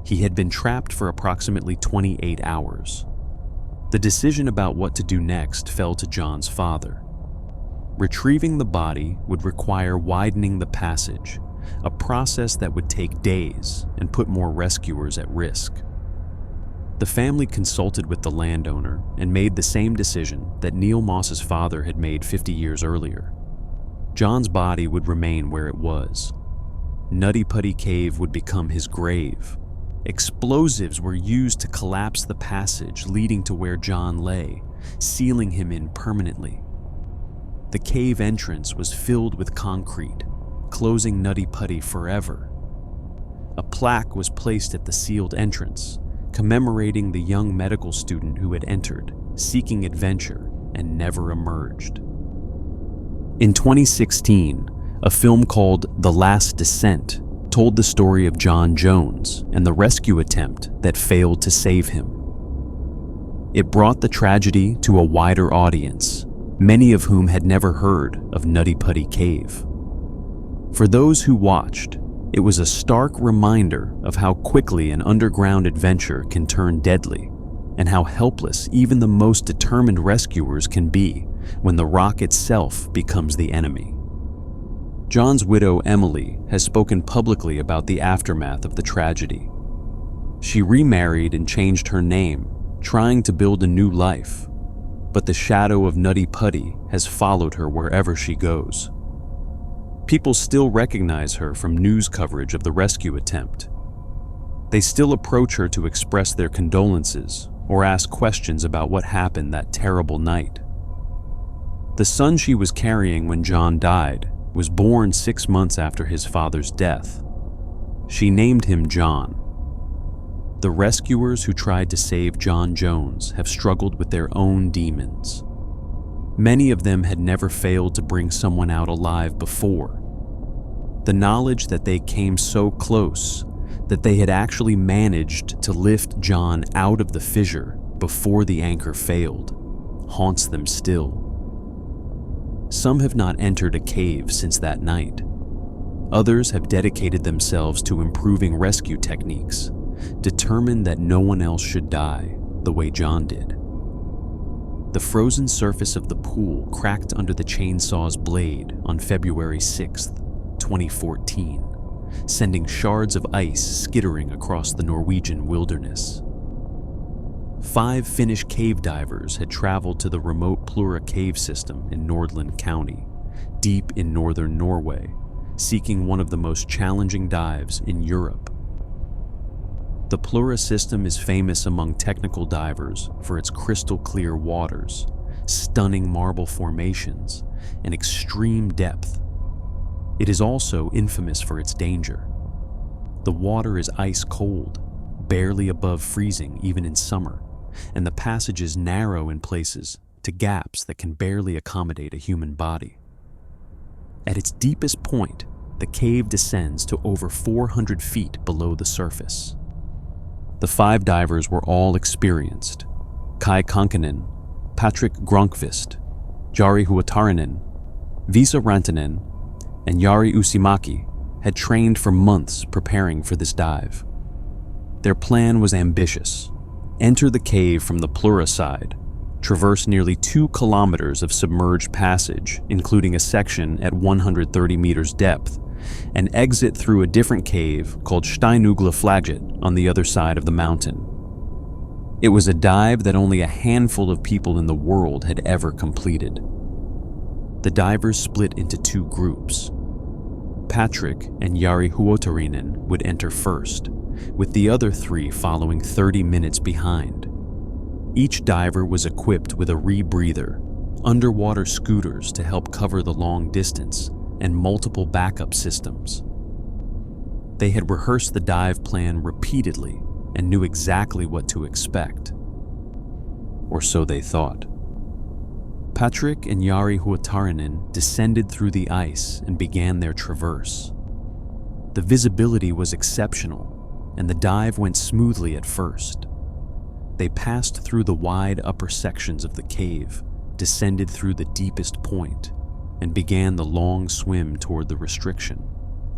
He had been trapped for approximately 28 hours. The decision about what to do next fell to John's father. Retrieving the body would require widening the passage, a process that would take days and put more rescuers at risk. The family consulted with the landowner and made the same decision that Neil Moss's father had made 50 years earlier. John's body would remain where it was. Nutty Putty Cave would become his grave. Explosives were used to collapse the passage leading to where John lay, sealing him in permanently. The cave entrance was filled with concrete, closing Nutty Putty forever. A plaque was placed at the sealed entrance, commemorating the young medical student who had entered, seeking adventure, and never emerged. In 2016, a film called The Last Descent told the story of John Jones and the rescue attempt that failed to save him. It brought the tragedy to a wider audience, many of whom had never heard of Nutty Putty Cave. For those who watched, it was a stark reminder of how quickly an underground adventure can turn deadly, and how helpless even the most determined rescuers can be when the rock itself becomes the enemy. John's widow, Emily, has spoken publicly about the aftermath of the tragedy. She remarried and changed her name, trying to build a new life, but the shadow of Nutty Putty has followed her wherever she goes. People still recognize her from news coverage of the rescue attempt. They still approach her to express their condolences or ask questions about what happened that terrible night. The son she was carrying when John died was born 6 months after his father's death. She named him John. The rescuers who tried to save John Jones have struggled with their own demons. Many of them had never failed to bring someone out alive before. The knowledge that they came so close, that they had actually managed to lift John out of the fissure before the anchor failed, haunts them still. Some have not entered a cave since that night. Others have dedicated themselves to improving rescue techniques, determined that no one else should die the way John did. The frozen surface of the pool cracked under the chainsaw's blade on February 6th, 2014, sending shards of ice skittering across the Norwegian wilderness. 5 Finnish cave divers had traveled to the remote Plura cave system in Nordland County, deep in northern Norway, seeking one of the most challenging dives in Europe. The Plura system is famous among technical divers for its crystal clear waters, stunning marble formations, and extreme depth. It is also infamous for its danger. The water is ice cold, barely above freezing even in summer, and the passages narrow in places to gaps that can barely accommodate a human body. At its deepest point, the cave descends to over 400 feet below the surface. The 5 divers were all experienced. Kai Kankinen, Patrick Gronkvist, Jari Huotarinen, Visa Rantanen, and Jari Usimaki had trained for months preparing for this dive. Their plan was ambitious. Enter the cave from the Plura side, traverse nearly 2 kilometers of submerged passage, including a section at 130 meters depth, and exit through a different cave called Steinugla Flagget on the other side of the mountain. It was a dive that only a handful of people in the world had ever completed. The divers split into 2 groups. Patrick and Jari Huotarinen would enter first, with the other 3 following 30 minutes behind. Each diver was equipped with a rebreather, underwater scooters to help cover the long distance, and multiple backup systems. They had rehearsed the dive plan repeatedly and knew exactly what to expect. Or so they thought. Patrick and Jari Huotarinen descended through the ice and began their traverse. The visibility was exceptional, and the dive went smoothly at first. They passed through the wide upper sections of the cave, descended through the deepest point, and began the long swim toward the restriction,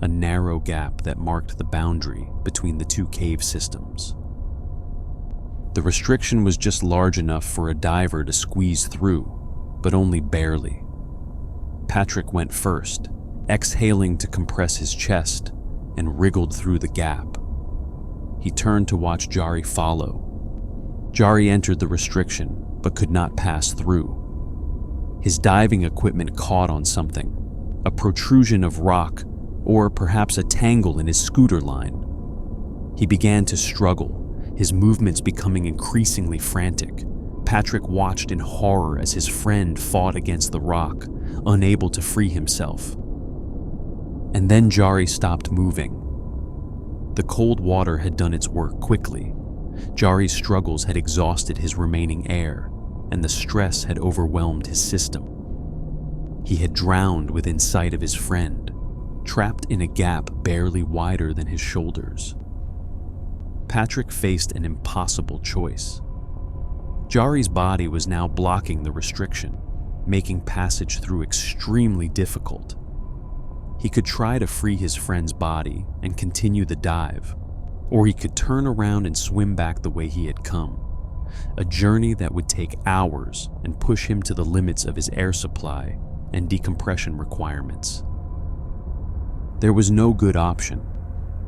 a narrow gap that marked the boundary between the 2 cave systems. The restriction was just large enough for a diver to squeeze through, but only barely. Patrick went first, exhaling to compress his chest, and wriggled through the gap. He turned to watch Jari follow. Jari entered the restriction, but could not pass through. His diving equipment caught on something, a protrusion of rock, or perhaps a tangle in his scooter line. He began to struggle, his movements becoming increasingly frantic. Patrick watched in horror as his friend fought against the rock, unable to free himself. And then Jari stopped moving. The cold water had done its work quickly. Jari's struggles had exhausted his remaining air, and the stress had overwhelmed his system. He had drowned within sight of his friend, trapped in a gap barely wider than his shoulders. Patrick faced an impossible choice. Jari's body was now blocking the restriction, making passage through extremely difficult. He could try to free his friend's body and continue the dive, or he could turn around and swim back the way he had come, a journey that would take hours and push him to the limits of his air supply and decompression requirements. There was no good option.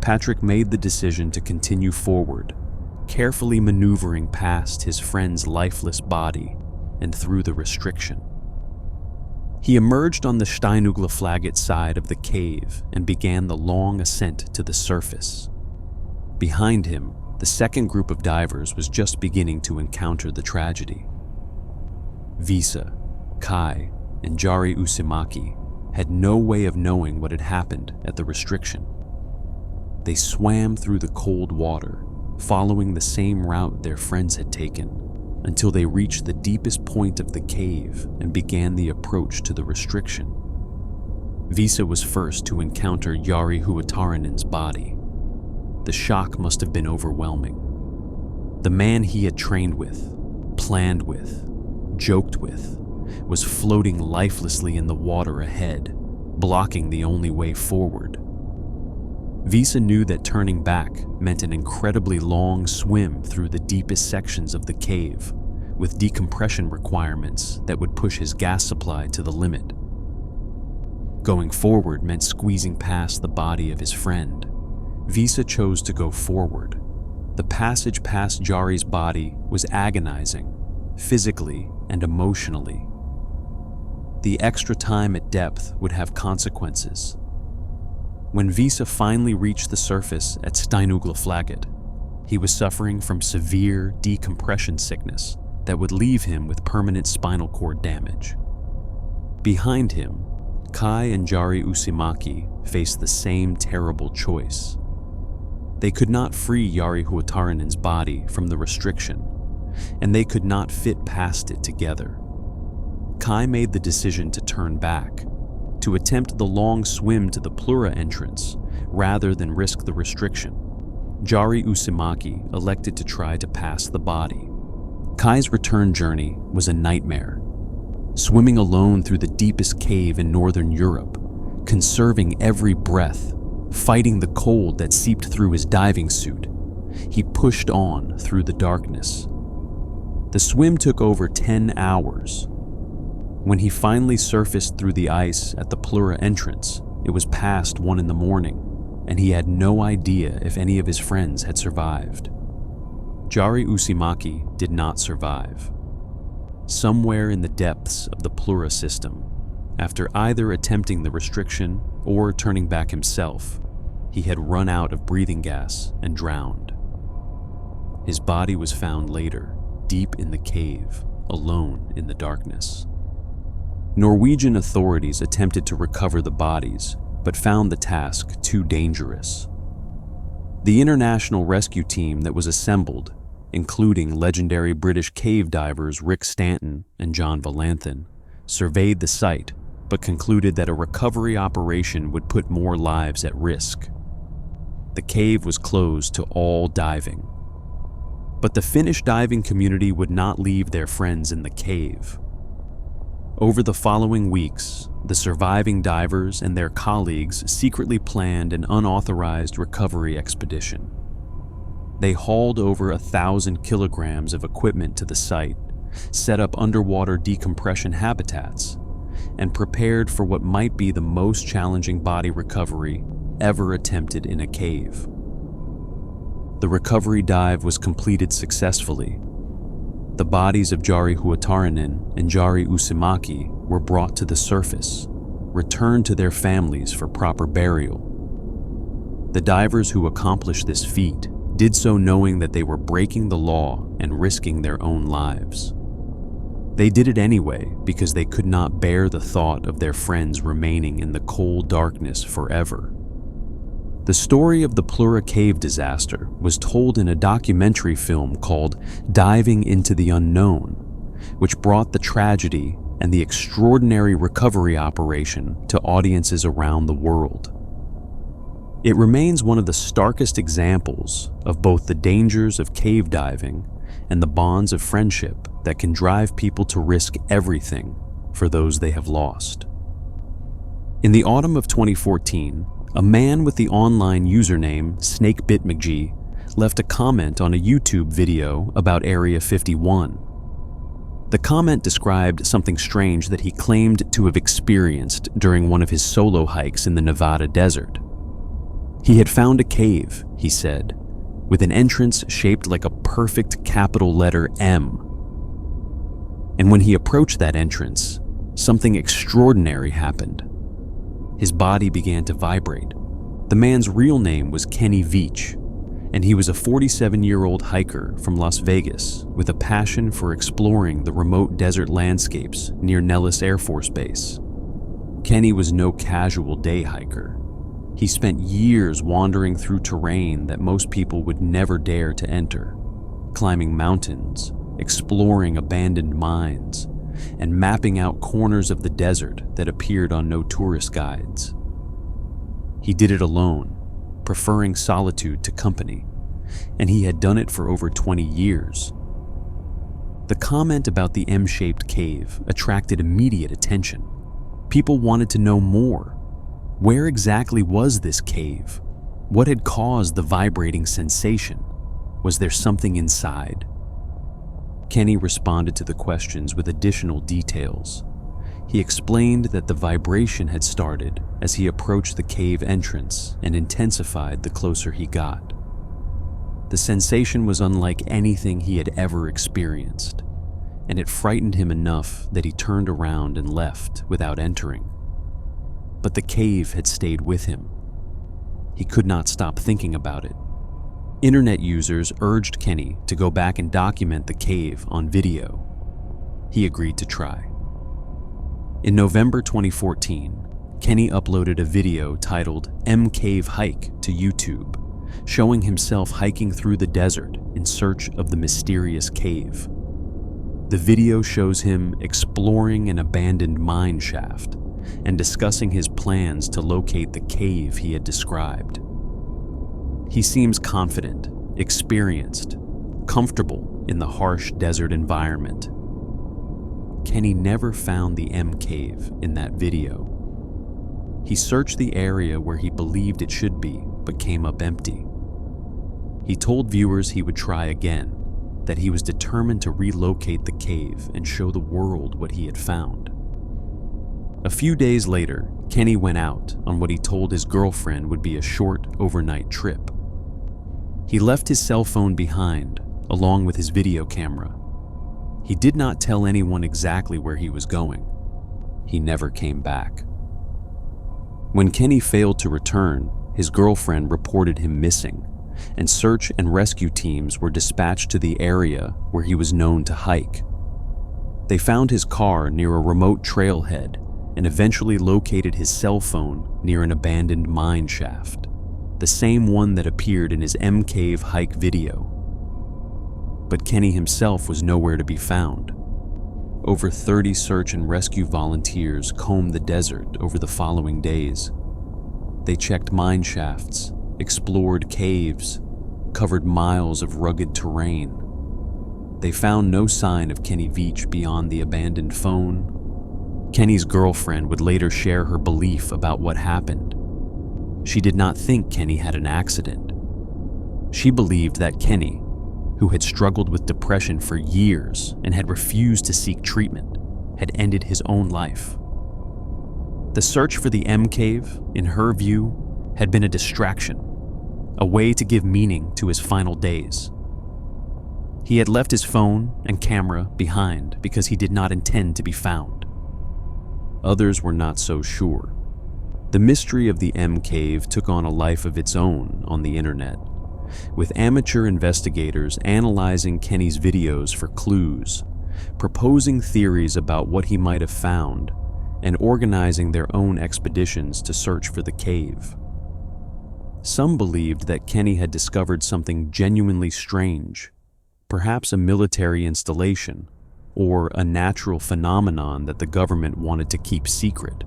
Patrick made the decision to continue forward, carefully maneuvering past his friend's lifeless body and through the restriction. He emerged on the Steinugla Flagget side of the cave and began the long ascent to the surface. Behind him, the second group of divers was just beginning to encounter the tragedy. Visa, Kai, and Jari Usimaki had no way of knowing what had happened at the restriction. They swam through the cold water, following the same route their friends had taken, until they reached the deepest point of the cave and began the approach to the restriction. Visa was first to encounter Jari Huotarinen's body. The shock must have been overwhelming. The man he had trained with, planned with, joked with, was floating lifelessly in the water ahead, blocking the only way forward. Visa knew that turning back meant an incredibly long swim through the deepest sections of the cave, with decompression requirements that would push his gas supply to the limit. Going forward meant squeezing past the body of his friend. Visa chose to go forward. The passage past Jari's body was agonizing, physically and emotionally. The extra time at depth would have consequences. When Visa finally reached the surface at Steinugla Flagget, he was suffering from severe decompression sickness that would leave him with permanent spinal cord damage. Behind him, Kai and Jari Usimaki faced the same terrible choice. They could not free Jari Huotarinen's body from the restriction, and they could not fit past it together. Kai made the decision to turn back. to attempt the long swim to the Plura entrance rather than risk the restriction. Jari Usimaki elected to try to pass the body. Kai's return journey was a nightmare. Swimming alone through the deepest cave in northern Europe, conserving every breath, fighting the cold that seeped through his diving suit, he pushed on through the darkness. The swim took over 10 hours. When he finally surfaced through the ice at the Plura entrance, it was past 1 a.m, and he had no idea if any of his friends had survived. Jari Usimaki did not survive. Somewhere in the depths of the Plura system, after either attempting the restriction or turning back himself, he had run out of breathing gas and drowned. His body was found later, deep in the cave, alone in the darkness. Norwegian authorities attempted to recover the bodies, but found the task too dangerous. The international rescue team that was assembled, including legendary British cave divers Rick Stanton and John Valanthan, surveyed the site, but concluded that a recovery operation would put more lives at risk. The cave was closed to all diving. But the Finnish diving community would not leave their friends in the cave. Over the following weeks, the surviving divers and their colleagues secretly planned an unauthorized recovery expedition. They hauled over 1,000 kilograms of equipment to the site, set up underwater decompression habitats, and prepared for what might be the most challenging body recovery ever attempted in a cave. The recovery dive was completed successfully. The bodies of Jari Huotarinen and Jari Usimaki were brought to the surface, returned to their families for proper burial. The divers who accomplished this feat did so knowing that they were breaking the law and risking their own lives. They did it anyway because they could not bear the thought of their friends remaining in the cold darkness forever. The story of the Plura Cave disaster was told in a documentary film called Diving into the Unknown, which brought the tragedy and the extraordinary recovery operation to audiences around the world. It remains one of the starkest examples of both the dangers of cave diving and the bonds of friendship that can drive people to risk everything for those they have lost. In the autumn of 2014, a man with the online username SnakeBitMcGee left a comment on a YouTube video about Area 51. The comment described something strange that he claimed to have experienced during one of his solo hikes in the Nevada desert. He had found a cave, he said, with an entrance shaped like a perfect capital letter M. And when he approached that entrance, something extraordinary happened. His body began to vibrate. The man's real name was Kenny Veach, and he was a 47-year-old hiker from Las Vegas with a passion for exploring the remote desert landscapes near Nellis Air Force Base. Kenny was no casual day hiker. He spent years wandering through terrain that most people would never dare to enter, climbing mountains, exploring abandoned mines, and mapping out corners of the desert that appeared on no tourist guides. He did it alone, preferring solitude to company, and he had done it for over 20 years. The comment about the M-shaped cave attracted immediate attention. People wanted to know more. Where exactly was this cave? What had caused the vibrating sensation? Was there something inside? Kenny responded to the questions with additional details. He explained that the vibration had started as he approached the cave entrance and intensified the closer he got. The sensation was unlike anything he had ever experienced, and it frightened him enough that he turned around and left without entering. But the cave had stayed with him. He could not stop thinking about it. Internet users urged Kenny to go back and document the cave on video. He agreed to try. In November 2014, Kenny uploaded a video titled M Cave Hike to YouTube, showing himself hiking through the desert in search of the mysterious cave. The video shows him exploring an abandoned mine shaft and discussing his plans to locate the cave he had described. He seems confident, experienced, comfortable in the harsh desert environment. Kenny never found the M cave in that video. He searched the area where he believed it should be, but came up empty. He told viewers he would try again, that he was determined to relocate the cave and show the world what he had found. A few days later, Kenny went out on what he told his girlfriend would be a short overnight trip. He left his cell phone behind, along with his video camera. He did not tell anyone exactly where he was going. He never came back. When Kenny failed to return, his girlfriend reported him missing, and search and rescue teams were dispatched to the area where he was known to hike. They found his car near a remote trailhead and eventually located his cell phone near an abandoned mine shaft, the same one that appeared in his M Cave hike video. But Kenny himself was nowhere to be found. Over 30 search and rescue volunteers combed the desert over the following days. They checked mine shafts, explored caves, covered miles of rugged terrain. They found no sign of Kenny Veach beyond the abandoned phone. Kenny's girlfriend would later share her belief about what happened. She did not think Kenny had an accident. She believed that Kenny, who had struggled with depression for years and had refused to seek treatment, had ended his own life. The search for the M Cave, in her view, had been a distraction, a way to give meaning to his final days. He had left his phone and camera behind because he did not intend to be found. Others were not so sure. The mystery of the M Cave took on a life of its own on the internet, with amateur investigators analyzing Kenny's videos for clues, proposing theories about what he might have found, and organizing their own expeditions to search for the cave. Some believed that Kenny had discovered something genuinely strange, perhaps a military installation, or a natural phenomenon that the government wanted to keep secret.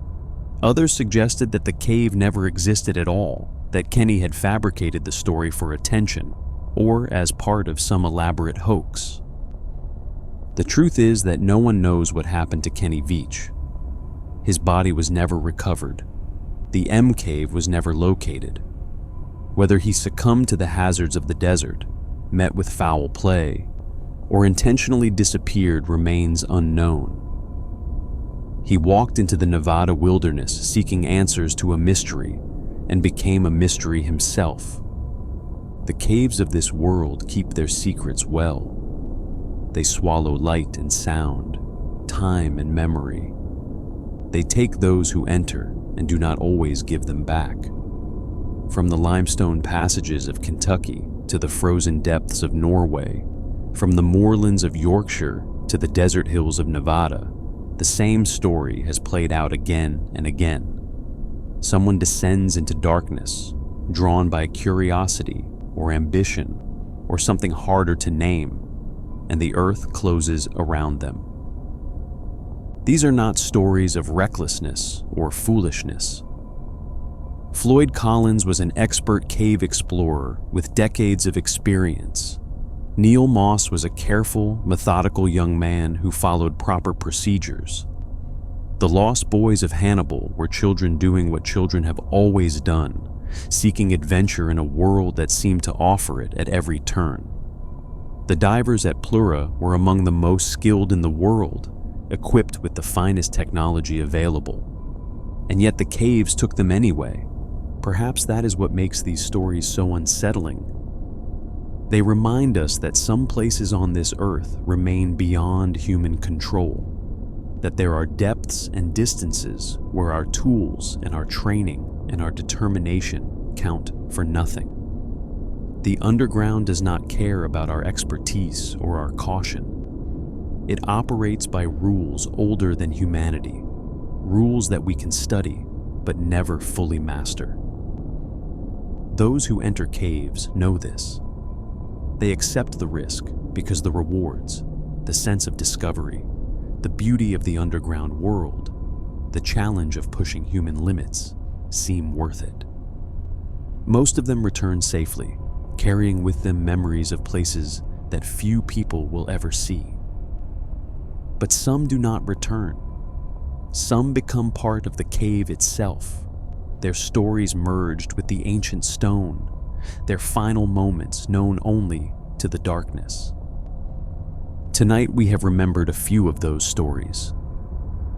Others suggested that the cave never existed at all, that Kenny had fabricated the story for attention, or as part of some elaborate hoax. The truth is that no one knows what happened to Kenny Veach. His body was never recovered. The M Cave was never located. Whether he succumbed to the hazards of the desert, met with foul play, or intentionally disappeared remains unknown. He walked into the Nevada wilderness seeking answers to a mystery and became a mystery himself. The caves of this world keep their secrets well. They swallow light and sound, time and memory. They take those who enter and do not always give them back. From the limestone passages of Kentucky to the frozen depths of Norway, from the moorlands of Yorkshire to the desert hills of Nevada, the same story has played out again and again. Someone descends into darkness, drawn by curiosity or ambition or something harder to name, and the earth closes around them. These are not stories of recklessness or foolishness. Floyd Collins was an expert cave explorer with decades of experience. Neil Moss was a careful, methodical young man who followed proper procedures. The Lost Boys of Hannibal were children doing what children have always done, seeking adventure in a world that seemed to offer it at every turn. The divers at Plura were among the most skilled in the world, equipped with the finest technology available. And yet the caves took them anyway. Perhaps that is what makes these stories so unsettling. They remind us that some places on this earth remain beyond human control, that there are depths and distances where our tools and our training and our determination count for nothing. The underground does not care about our expertise or our caution. It operates by rules older than humanity, rules that we can study but never fully master. Those who enter caves know this. They accept the risk because the rewards, the sense of discovery, the beauty of the underground world, the challenge of pushing human limits seem worth it. Most of them return safely, carrying with them memories of places that few people will ever see. But some do not return. Some become part of the cave itself, their stories merged with the ancient stone, their final moments known only to the darkness. Tonight we have remembered a few of those stories.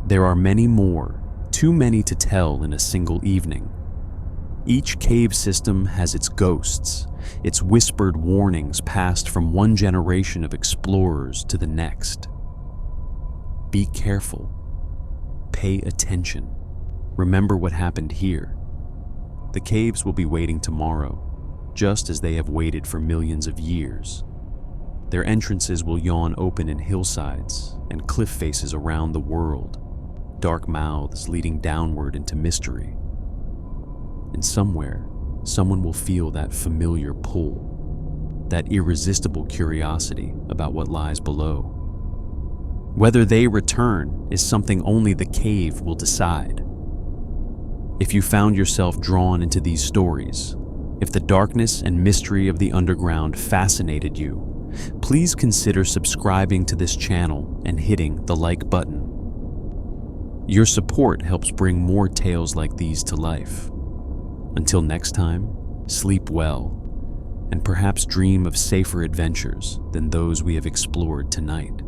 There are many more, too many to tell in a single evening. Each cave system has its ghosts, its whispered warnings passed from one generation of explorers to the next. Be careful. Pay attention. Remember what happened here. The caves will be waiting tomorrow, just as they have waited for millions of years. Their entrances will yawn open in hillsides and cliff faces around the world, dark mouths leading downward into mystery. And somewhere, someone will feel that familiar pull, that irresistible curiosity about what lies below. Whether they return is something only the cave will decide. If you found yourself drawn into these stories, if the darkness and mystery of the underground fascinated you, please consider subscribing to this channel and hitting the like button. Your support helps bring more tales like these to life. Until next time, sleep well, and perhaps dream of safer adventures than those we have explored tonight.